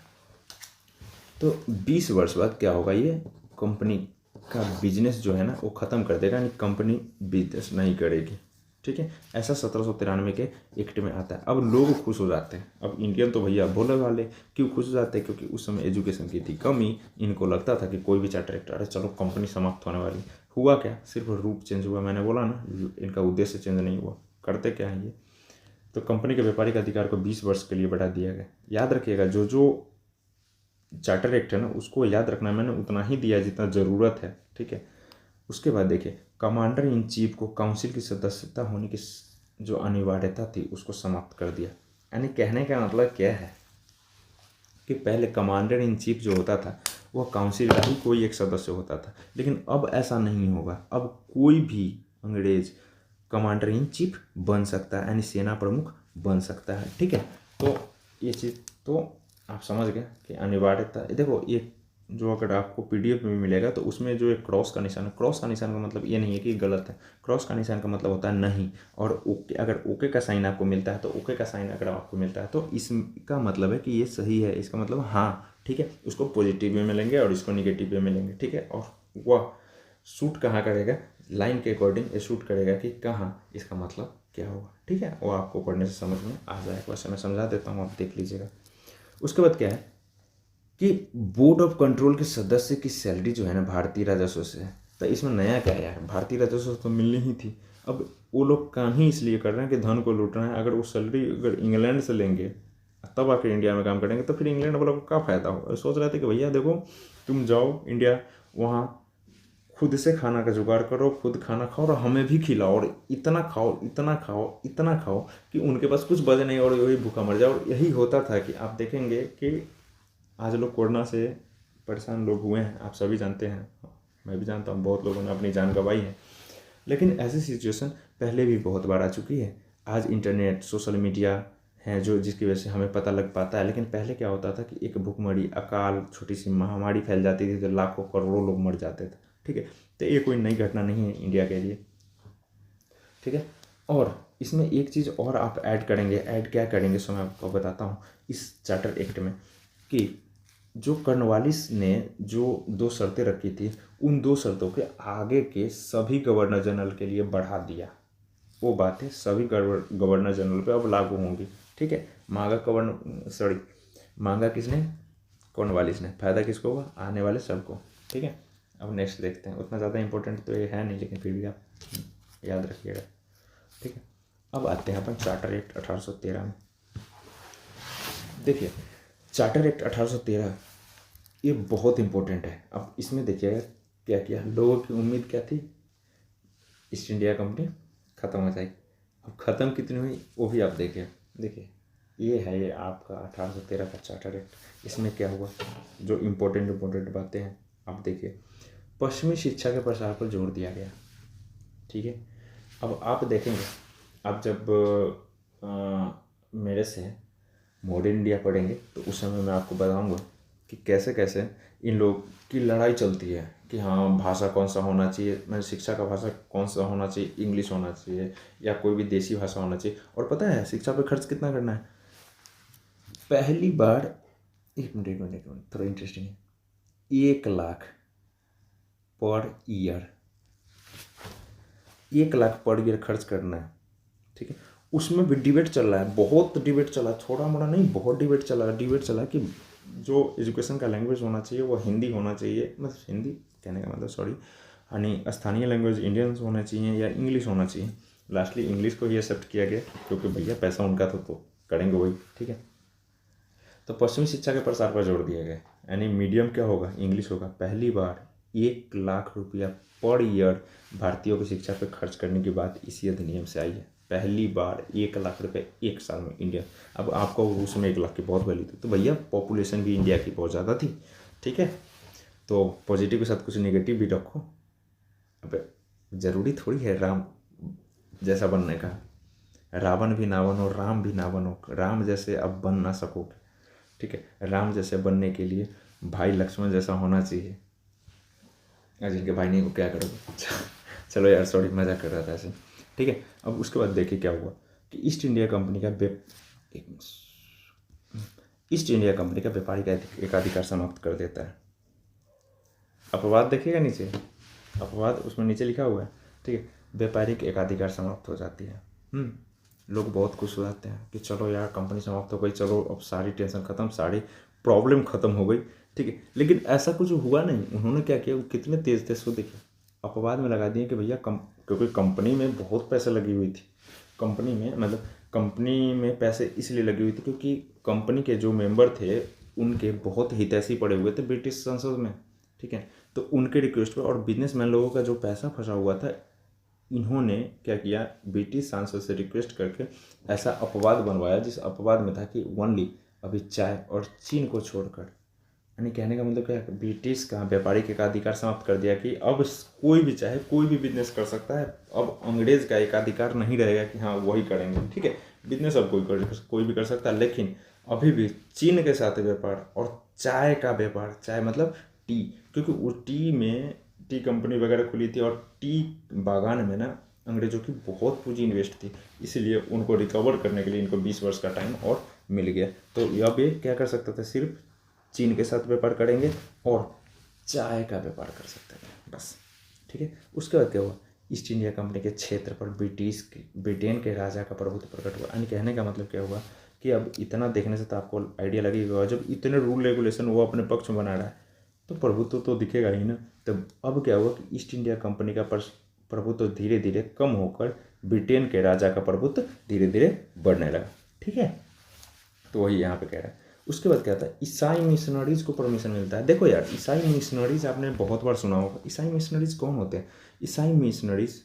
तो 20 वर्ष बाद क्या होगा, ये कंपनी का बिजनेस जो है ना वो ख़त्म कर देगा, यानी कंपनी बिजनेस नहीं करेगी, ठीक है। ऐसा 1793 के एक्ट में आता है। अब लोग खुश हो जाते हैं। अब इंडियन तो भैया भोले वाले, क्यों खुश हो जाते हैं, क्योंकि उस समय एजुकेशन की थी कमी। इनको लगता था कि कोई भी चार्टर एक्ट, अरे चलो कंपनी समाप्त होने वाली। हुआ क्या, सिर्फ रूप चेंज हुआ, मैंने बोला ना, इनका उद्देश्य चेंज नहीं हुआ। करते क्या है ये, तो कंपनी के व्यापारिक अधिकार को 20 वर्ष के लिए बढ़ा दिया गया। याद रखिएगा, जो जो चार्टर एक्ट है ना उसको याद रखना, मैंने उतना ही दिया जितना ज़रूरत है, ठीक है। उसके बाद देखिए कमांडर इन चीफ को काउंसिल की सदस्यता होने की जो अनिवार्यता थी उसको समाप्त कर दिया। यानी कहने का मतलब क्या है कि पहले कमांडर इन चीफ जो होता था वह काउंसिल का ही कोई एक सदस्य होता था, लेकिन अब ऐसा नहीं होगा। अब कोई भी अंग्रेज कमांडर इन चीफ बन सकता है, यानी सेना प्रमुख बन सकता है, ठीक है। तो ये चीज़ तो आप समझ गए कि अनिवार्यता। देखो ये जो अगर आपको पीडीएफ में भी मिलेगा तो उसमें जो एक क्रॉस का निशान है, क्रॉस का निशान का मतलब ये नहीं है कि गलत है। क्रॉस का निशान का मतलब होता है नहीं, और ओके, अगर ओके का साइन आपको मिलता है तो ओके का साइन अगर आपको मिलता है तो इसका मतलब है कि ये सही है, इसका मतलब हाँ, ठीक है। उसको पॉजिटिव वे में लेंगे और इसको निगेटिव वे में लेंगे, ठीक है। और वह शूट कहाँ करेगा, लाइन के अकॉर्डिंग ये शूट करेगा कि कहाँ इसका मतलब क्या होगा, ठीक है। वो आपको पढ़ने से समझ में आ जाएगा। वैसे मैं समझा देता हूँ, आप देख लीजिएगा। उसके बाद क्या है कि बोर्ड ऑफ कंट्रोल के सदस्य की सैलरी जो है ना भारतीय राजस्व से है। तो इसमें नया क्या है यार, भारतीय राजस्व तो मिलनी ही थी। अब वो लोग काम ही इसलिए कर रहे हैं कि धन को लूट रहे हैं। अगर वो सैलरी अगर इंग्लैंड से लेंगे तब आकर इंडिया में काम करेंगे तो फिर इंग्लैंड वालों को क्या फ़ायदा होगा। सोच रहे थे कि भैया देखो तुम जाओ इंडिया, वहाँ खुद से खाना का जुगाड़ करो, खुद खाना खाओ और हमें भी खिलाओ, और इतना खाओ इतना खाओ इतना खाओ कि उनके पास कुछ बचे नहीं और वही भूखा मर जाओ। और यही होता था कि आप देखेंगे कि आज लोग कोरोना से परेशान लोग हुए हैं, आप सभी जानते हैं, मैं भी जानता हूँ, बहुत लोगों ने अपनी जान गंवाई है। लेकिन ऐसी सिचुएशन पहले भी बहुत बार आ चुकी है। आज इंटरनेट, सोशल मीडिया है जो जिसकी वजह से हमें पता लग पाता है। लेकिन पहले क्या होता था कि एक भूखमरी, अकाल, छोटी सी महामारी फैल जाती थी तो लाखों करोड़ों लोग मर जाते थे, ठीक है। तो ये कोई नई घटना नहीं है इंडिया के लिए, ठीक है। और इसमें एक चीज़ और आप ऐड करेंगे, ऐड क्या करेंगे सो मैं आपको बताता हूँ इस चार्टर एक्ट में, कि जो कॉर्नवालिस ने जो 2 शर्तें रखी थी, उन 2 शर्तों के आगे के सभी गवर्नर जनरल के लिए बढ़ा दिया। वो बातें सभी गवर्नर जनरल पे अब लागू होंगी। ठीक है, मांगा किसने? कॉर्नवालिस ने। फायदा किसको हुआ? आने वाले सबको। ठीक है, अब नेक्स्ट देखते हैं। उतना ज़्यादा इंपॉर्टेंट तो ये है नहीं, लेकिन फिर भी आप याद रखिएगा। ठीक है, अब आते हैं अपन चार्टर एक्ट 1813 में। देखिए, चार्टर एक्ट 1813 ये बहुत इंपॉर्टेंट है। अब इसमें देखिएगा क्या किया। लोगों की उम्मीद क्या थी? ईस्ट इंडिया कंपनी ख़त्म हो जाएगी। अब ख़त्म कितनी हुई वो भी आप देखिए। देखिए, ये है ये आपका 1813 का चार्टर एक्ट। इसमें क्या हुआ, जो इम्पोर्टेंट बातें हैं आप देखिए। पश्चिमी शिक्षा के प्रसार पर जोर दिया गया। ठीक है, अब आप देखेंगे, आप जब मेरे से मॉडर्न इंडिया पढ़ेंगे तो उस समय मैं आपको बताऊंगा कि कैसे कैसे इन लोग की लड़ाई चलती है कि हाँ भाषा कौन सा होना चाहिए, मैं शिक्षा का भाषा कौन सा होना चाहिए, इंग्लिश होना चाहिए या कोई भी देसी भाषा होना चाहिए। और पता है शिक्षा पे खर्च कितना करना है? पहली बार, एक मिनट थोड़ा इंटरेस्टिंग है, 1 lakh per year, 1 lakh per year खर्च करना है। ठीक है, उसमें भी डिबेट चल रहा है, बहुत डिबेट चला है, थोड़ा मोड़ा नहीं, बहुत डिबेट चला कि जो एजुकेशन का लैंग्वेज होना चाहिए वो हिंदी होना चाहिए, मतलब हिंदी कहने का मतलब सॉरी, यानी स्थानीय लैंग्वेज इंडियन होना चाहिए या इंग्लिश होना चाहिए। लास्टली इंग्लिश को ही एक्सेप्ट किया गया क्योंकि भैया पैसा उनका था तो करेंगे वही। ठीक है, तो पश्चिमी शिक्षा के प्रसार पर जोर दिया गया, यानी मीडियम क्या होगा? इंग्लिश होगा। पहली बार 1 लाख रुपया पर ईयर भारतीयों की शिक्षा पर खर्च करने की बात इसी अधिनियम से आई है। पहली बार 1 लाख रुपये एक साल में इंडिया। अब आपको उस समय 1 लाख की बहुत वैल्यू थी, तो भैया पॉपुलेशन भी इंडिया की बहुत ज़्यादा थी। ठीक है, तो पॉजिटिव के साथ कुछ नेगेटिव भी रखो। अब ज़रूरी थोड़ी है राम जैसा बनने का, रावण भी ना बनो, राम भी ना बनो, राम जैसे अब बन ना सकोगे। ठीक है, राम जैसे बनने के लिए भाई लक्ष्मण जैसा होना चाहिए। जिनके भाई नहीं, वो क्या करोगे? चलो यार सॉरी, मजाक कर रहा था ऐसे। ठीक है, अब उसके बाद देखिए क्या हुआ कि ईस्ट इंडिया कंपनी का ईस्ट इंडिया कंपनी का व्यापारिक एकाधिकार समाप्त कर देता है। अपवाद देखिएगा नीचे, अपवाद उसमें नीचे लिखा हुआ है। ठीक है, व्यापारिक एकाधिकार समाप्त हो जाती है। लोग बहुत खुश हो जाते हैं कि चलो यार कंपनी समाप्त हो गई, चलो अब सारी टेंशन खत्म, सारी प्रॉब्लम खत्म हो गई। ठीक है, लेकिन ऐसा कुछ हुआ नहीं। उन्होंने क्या किया, वो कितने तेज थे सो देखिए, अपवाद में लगा दिए कि भैया क्योंकि कंपनी में बहुत पैसे लगी हुई थी। कंपनी में मतलब कंपनी में पैसे इसलिए लगी हुई थी क्योंकि कंपनी के जो मेंबर थे उनके बहुत हितैषी पड़े हुए थे ब्रिटिश संसद में। ठीक है, तो उनके रिक्वेस्ट पर और बिजनेसमैन लोगों का जो पैसा फंसा हुआ था, इन्होंने क्या किया, ब्रिटिश सांसद से रिक्वेस्ट करके ऐसा अपवाद बनवाया जिस अपवाद में था कि ओनली अभी चाय और चीन को छोड़कर, यानी कहने का मतलब क्या है, ब्रिटिश का व्यापारिक एकाधिकार समाप्त कर दिया कि अब कोई भी चाहे कोई भी बिजनेस कर सकता है। अब अंग्रेज का एकाधिकार नहीं रहेगा कि हाँ वही करेंगे। ठीक है, बिजनेस अब कोई भी कर सकता है, लेकिन अभी भी चीन के साथ व्यापार और चाय का व्यापार, चाय मतलब टी, क्योंकि वो टी कंपनी वगैरह खुली थी और टी बागान में ना अंग्रेजों की बहुत पूंजी इन्वेस्ट थी, इसलिए उनको रिकवर करने के लिए इनको 20 वर्ष का टाइम और मिल गया। तो अब ये क्या कर सकते थे, सिर्फ चीन के साथ व्यापार करेंगे और चाय का व्यापार कर सकते थे बस। ठीक है, उसके बाद क्या हुआ, ईस्ट इंडिया कंपनी के क्षेत्र पर ब्रिटेन के राजा का प्रभुत्व प्रकट हुआ। यानी कहने का मतलब क्या हुआ कि अब इतना देखने से तो आपको आइडिया लगेगा, जब इतने रूल रेगुलेशन वो अपने पक्ष में बना रहा है तो प्रभुत्व तो दिखेगा ही ना। तब अब क्या हुआ कि ईस्ट इंडिया कंपनी का प्रभुत्व धीरे धीरे कम होकर ब्रिटेन के राजा का प्रभुत्व धीरे धीरे बढ़ने लगा। ठीक है, तो वही यहाँ पे कह रहा है। उसके बाद क्या था, ईसाई मिशनरीज को परमिशन मिलता है। देखो यार, ईसाई मिशनरीज आपने बहुत बार सुना होगा। ईसाई मिशनरीज कौन होते हैं? ईसाई मिशनरीज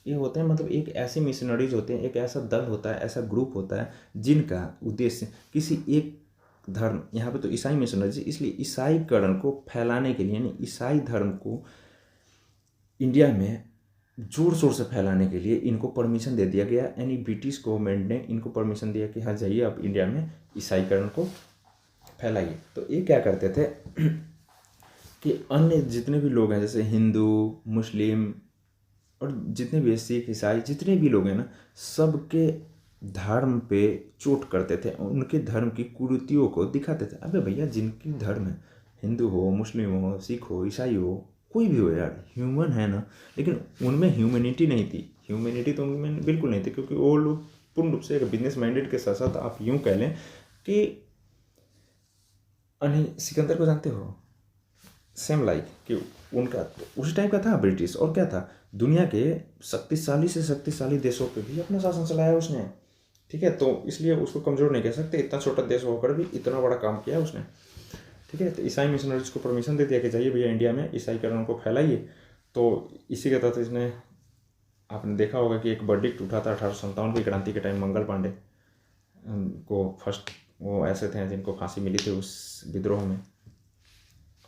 ये होते हैं, मतलब एक ऐसे मिशनरीज होते हैं, एक ऐसा दल होता है, ऐसा ग्रुप होता है जिनका उद्देश्य किसी एक धर्म, यहाँ पे तो ईसाई मिशनरीज, इसलिए ईसाईकरण को फैलाने के लिए, यानी ईसाई धर्म को इंडिया में जोर शोर से फैलाने के लिए इनको परमिशन दे दिया गया। यानी ब्रिटिश गवर्नमेंट ने इनको परमिशन दिया कि हाँ जाइए आप इंडिया में ईसाईकरण को फैलाइए। तो ये क्या करते थे कि अन्य जितने भी लोग हैं जैसे हिंदू, मुस्लिम, और जितने भी सिख ईसाई जितने भी लोग हैं ना, सबके धर्म पे चोट करते थे, उनके धर्म की कुरीतियों को दिखाते थे। अबे भैया, जिनकी धर्म है, हिंदू हो, मुस्लिम हो, सिख हो, ईसाई हो, कोई भी हो यार, ह्यूमन है ना। लेकिन उनमें ह्यूमैनिटी नहीं थी, ह्यूमैनिटी तो उनमें बिल्कुल नहीं थी, क्योंकि वो लोग पूर्ण रूप से एक बिजनेस माइंडेड के साथ साथ आप यूँ कह लें कि सिकंदर को जानते हो, सेम लाइक कि उनका उस टाइम का था ब्रिटिश, और क्या था, दुनिया के शक्तिशाली से शक्तिशाली देशों पे भी अपना शासन चलाया उसने। ठीक है, तो इसलिए उसको कमज़ोर नहीं कह सकते, इतना छोटा देश होकर भी इतना बड़ा काम किया उसने। ठीक है, तो ईसाई मिशनरीज को परमिशन दे दिया कि जाइए भैया इंडिया में ईसाई करण को फैलाइए। तो इसी के तहत इसने, आपने देखा होगा कि एक वर्डिक्ट उठा था 1857 की क्रांति के टाइम, मंगल पांडे को फर्स्ट, वो ऐसे थे जिनको फांसी मिली थी उस विद्रोह में।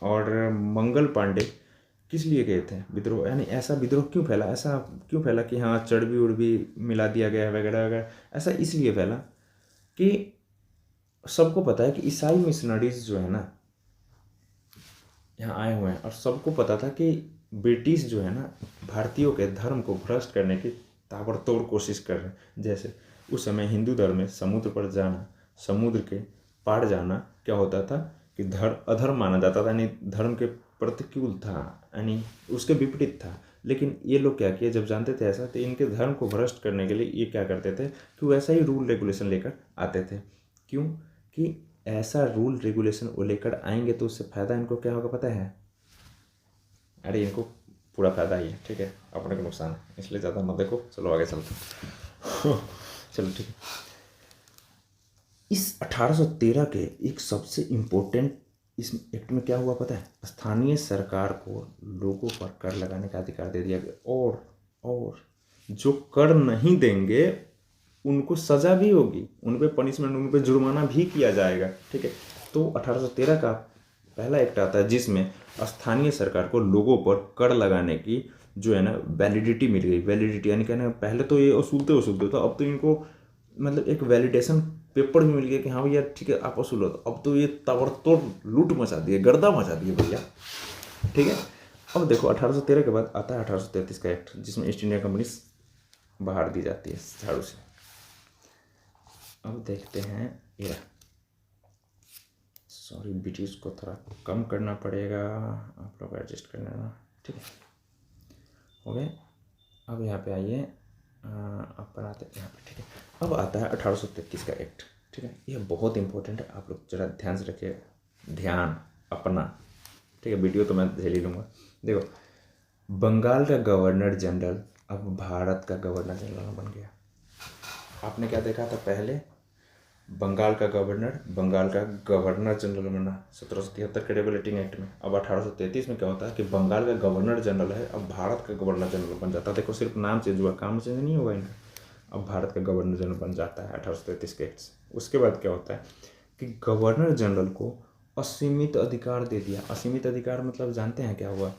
और मंगल पांडे किस लिए गए थे विद्रोह, यानी ऐसा विद्रोह क्यों फैला, ऐसा क्यों फैला कि हाँ चर्बी उर्बी मिला दिया गया वगैरह वगैरह, ऐसा इसलिए फैला कि सबको पता है कि ईसाई मिशनरीज जो है ना यहाँ आए हुए हैं, और सबको पता था कि ब्रिटिश जो है ना भारतीयों के धर्म को भ्रष्ट करने की ताबड़तोड़ कोशिश कर रहे हैं। जैसे उस समय हिंदू धर्म में समुद्र पर जाना, समुद्र के पार जाना क्या होता था कि अधर्म माना जाता था, यानी धर्म के प्रतिकूल था, यानी उसके विपरीत था। लेकिन ये लोग क्या किए, जब जानते थे ऐसा, तो इनके धर्म को भ्रष्ट करने के लिए ये क्या करते थे कि वैसा ही रूल रेगुलेशन लेकर आते थे। क्यों कि ऐसा रूल रेगुलेशन वो लेकर आएंगे तो उससे फ़ायदा इनको क्या होगा पता है? अरे इनको पूरा फ़ायदा ही है, ठीक है, अपने को नुकसान है, इसलिए ज़्यादा मत देखो, चलो आगे चलते हैं। चलो ठीक है। इस 1813 के एक सबसे इम्पोर्टेंट इस एक्ट में क्या हुआ पता है? स्थानीय सरकार को लोगों पर कर लगाने का अधिकार दे दिया गया, और जो कर नहीं देंगे उनको सज़ा भी होगी, उन पर पनिशमेंट, उन पर जुर्माना भी किया जाएगा। ठीक है, तो 1813 का पहला एक्ट आता है जिसमें स्थानीय सरकार को लोगों पर कर लगाने की जो है ना वैलिडिटी मिल गई। वैलिडिटी यानी कहना, पहले तो ये वसूलते तो अब तो इनको मतलब एक वैलिडेशन पेपर भी मिल गया कि हाँ भैया ठीक है आप वसूलो। तो अब तो ये ताबड़तोड़ लूट मचा दिए, गर्दा मचा दिए भैया। ठीक है, अब देखो 1813 के बाद आता है 1833 का एक्ट, जिसमें ईस्ट इंडिया कंपनी बाहर दी जाती है झाड़ू से। अब देखते हैं ये, सॉरी ब्रिटिश को थोड़ा कम करना पड़ेगा, आप लोग एडजस्ट कर लेना। ठीक है, हो गए। अब यहाँ पे आइए, अब बनाते हैं यहाँ पे। ठीक है, अब आता है 1833 का एक्ट। ठीक है, यह बहुत इंपॉर्टेंट है, आप लोग जरा ध्यान से रखिए, ध्यान अपना। ठीक है, वीडियो तो मैं झेल ही लूँगा। देखो, बंगाल का गवर्नर जनरल अब भारत का गवर्नर जनरल बन गया। आपने क्या देखा था पहले? बंगाल का गवर्नर जनरल बना 1773 के रेगुलेटिंग एक्ट में। अब 1833 में क्या होता है कि बंगाल का गवर्नर जनरल है, अब भारत का गवर्नर जनरल बन जाता है। देखो, सिर्फ नाम चेंज हुआ, काम चेंज नहीं हुआ इनका। अब भारत का गवर्नर जनरल बन जाता है 1833 के एक्ट से। उसके बाद क्या होता है कि गवर्नर जनरल को असीमित अधिकार दे दिया। असीमित अधिकार मतलब जानते हैं क्या हुआ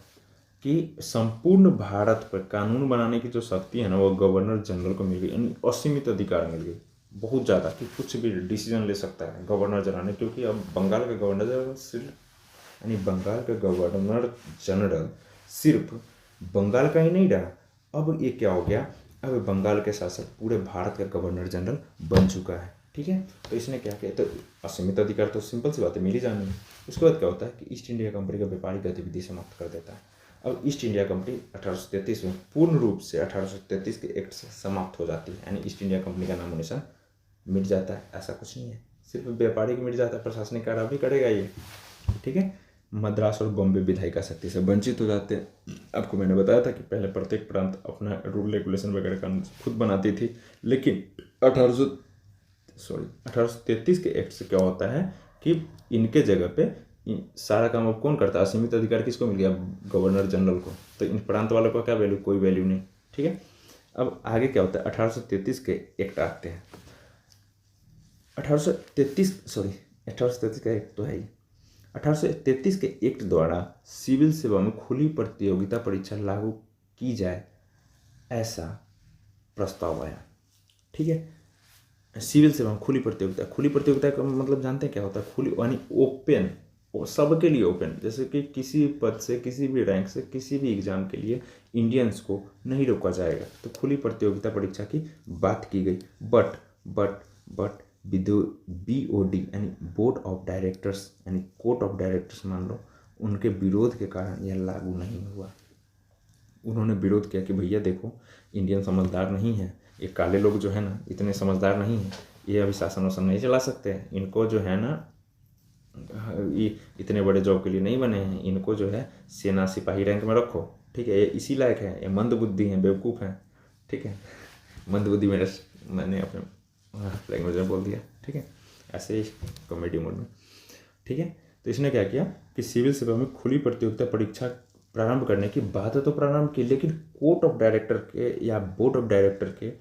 कि संपूर्ण भारत पर कानून बनाने की जो शक्ति है ना, वो गवर्नर जनरल को मिल गई, यानी असीमित अधिकार मिल गई, बहुत ज़्यादा, कि कुछ भी डिसीजन ले सकता है गवर्नर जनरल ने। क्योंकि अब बंगाल का गवर्नर जनरल सिर्फ, यानी बंगाल का गवर्नर जनरल सिर्फ बंगाल का ही नहीं रहा, अब ये क्या हो गया, अब बंगाल के साथ साथ पूरे भारत का गवर्नर जनरल बन चुका है। ठीक है, तो इसने क्या किया, तो असीमित अधिकार तो सिंपल सी बात है, मिल ही जानी है। उसके बाद क्या होता है कि ईस्ट इंडिया कंपनी का व्यापारिक गतिविधि समाप्त कर देता है। अब ईस्ट इंडिया कंपनी 1833 में पूर्ण रूप से 1833 के एक्ट से समाप्त हो जाती है, यानी ईस्ट इंडिया कंपनी का नामो निशान मिट जाता है। ऐसा कुछ नहीं है, सिर्फ व्यापारिक मिट जाता है, प्रशासनिक कार्य भी करेगा ये। ठीक है, मद्रास और बॉम्बे विधायिका शक्ति से वंचित हो जाते हैं। आपको मैंने बताया था कि पहले प्रत्येक प्रांत अपना रूल रेगुलेशन वगैरह का खुद बनाती थी, लेकिन 1833 के एक्ट से क्या होता है कि इनके जगह पे सारा काम अब कौन करता है? असीमित अधिकार किसको मिल गया? गवर्नर जनरल को। तो इन प्रांत वालों का क्या वैल्यू? कोई वैल्यू नहीं। ठीक है, अब आगे क्या होता है? 1833 के एक्ट आते हैं। 1833 का एक्ट तो है ही। 1833 के एक्ट द्वारा सिविल सेवा में खुली प्रतियोगिता परीक्षा लागू की जाए, ऐसा प्रस्ताव आया। ठीक है, सिविल सेवा में खुली प्रतियोगिता का मतलब जानते हैं क्या होता है? खुली यानी ओपन, वो सबके लिए ओपन, जैसे कि किसी पद से, किसी भी रैंक से, किसी भी एग्ज़ाम के लिए इंडियंस को नहीं रोका जाएगा। तो खुली प्रतियोगिता परीक्षा की बात की गई। बट BOD यानी बोर्ड ऑफ डायरेक्टर्स यानी कोर्ट ऑफ डायरेक्टर्स मान लो, उनके विरोध के कारण यह लागू नहीं हुआ। उन्होंने विरोध किया कि भैया देखो, इंडियन समझदार नहीं है, ये काले लोग जो है ना इतने समझदार नहीं हैं, ये अभी शासन वासन नहीं चला सकते हैं, इनको जो है ना ये इतने बड़े जॉब के लिए नहीं बने हैं, इनको जो है सेना सिपाही रैंक में रखो, ठीक है, ये इसी लायक है, ये मंद बुद्धि हैं, बेवकूफ़ हैं, ठीक है। मंद बुद्धि मैंने अपने लैंग्वेज में बोल दिया, ठीक है, ऐसे ही कॉमेडी मोड में, ठीक है। तो इसने क्या किया कि सिविल सेवा में खुली प्रतियोगिता परीक्षा प्रारंभ करने की बात तो प्रारंभ की, लेकिन कोर्ट ऑफ डायरेक्टर के या बोर्ड ऑफ डायरेक्टर के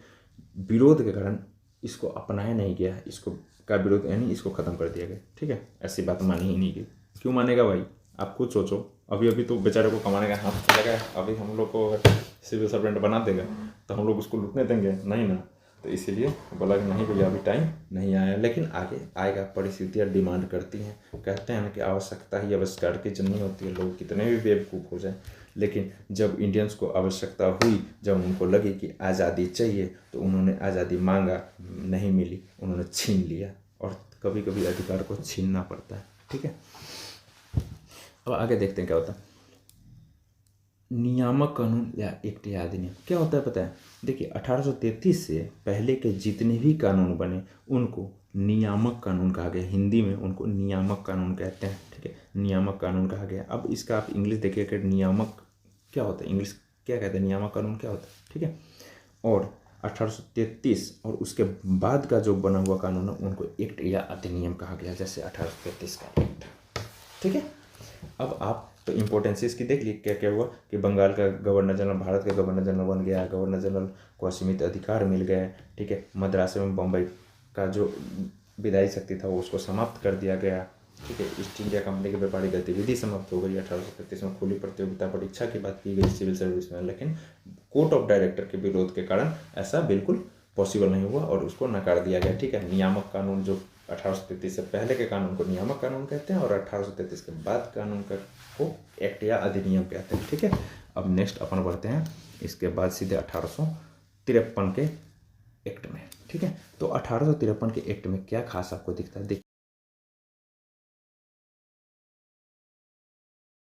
विरोध के कारण इसको अपनाया नहीं गया, इसको का विरोध यानी इसको ख़त्म कर दिया गया, ठीक है। ऐसी बात मानी ही नहीं गई। क्यों मानेगा भाई, आप खुद सोचो। अभी तो बेचारे को कमाने का हाथ खुलेगा, अभी हम लोग को अगर सिविल सर्वेंट बना देगा तो हम लोग उसको लूटने देंगे नहीं ना। तो इसीलिए बोला कि नहीं भैया अभी टाइम नहीं आया, लेकिन आगे आएगा। परिस्थितियाँ डिमांड करती हैं, कहते हैं ना कि आवश्यकता ही आविष्कार की जननी होती है। लोग कितने भी बेवकूफ़ हो जाए, लेकिन जब इंडियंस को आवश्यकता हुई, जब उनको लगी कि आज़ादी चाहिए, तो उन्होंने आज़ादी मांगा, नहीं मिली, उन्होंने छीन लिया। और कभी कभी अधिकार को छीनना पड़ता है, ठीक है। अब आगे देखते हैं क्या होता है। नियामक कानून या एक्ट या अधिनियम क्या होता है पता है? देखिए 1833 से पहले के जितने भी कानून बने उनको नियामक कानून कहा गया। हिंदी में उनको नियामक कानून कहते हैं, ठीक है, नियामक कानून कहा गया। अब इसका आप इंग्लिश देखिए कि नियामक क्या होता है, इंग्लिश क्या कहते हैं, नियामक कानून क्या होता है, ठीक है। और 1833 और उसके बाद का जो बना हुआ कानून है उनको एक्ट या अधिनियम कहा गया, जैसे 1833 का एक्ट, ठीक है। अब आप तो इम्पोर्टेंस इसकी देख ली, क्या क्या हुआ कि बंगाल का गवर्नर जनरल भारत का गवर्नर जनरल बन गया, गवर्नर जनरल को असीमित अधिकार मिल गए, ठीक है। मद्रास एवं बम्बई का जो विधायी शक्ति था वो उसको समाप्त कर दिया गया, ठीक है। ईस्ट इंडिया कंपनी की व्यापारिक गतिविधि समाप्त हो गई। 1833 में खुली प्रतियोगिता परीक्षा की बात की गई सिविल सर्विस में, लेकिन कोर्ट ऑफ डायरेक्टर के विरोध के कारण ऐसा बिल्कुल पॉसिबल नहीं हुआ और उसको नकार दिया गया, ठीक है। नियामक कानून जो 1833 से पहले के कानून को नियामक कानून कहते हैं और 1833 के बाद कानून को एक्ट या अधिनियम कहते हैं, ठीक है। अब नेक्स्ट अपन बढ़ते हैं इसके बाद सीधे 1853 के एक्ट में, ठीक है। तो 1853 के एक्ट में क्या खास आपको दिखता है, देखिए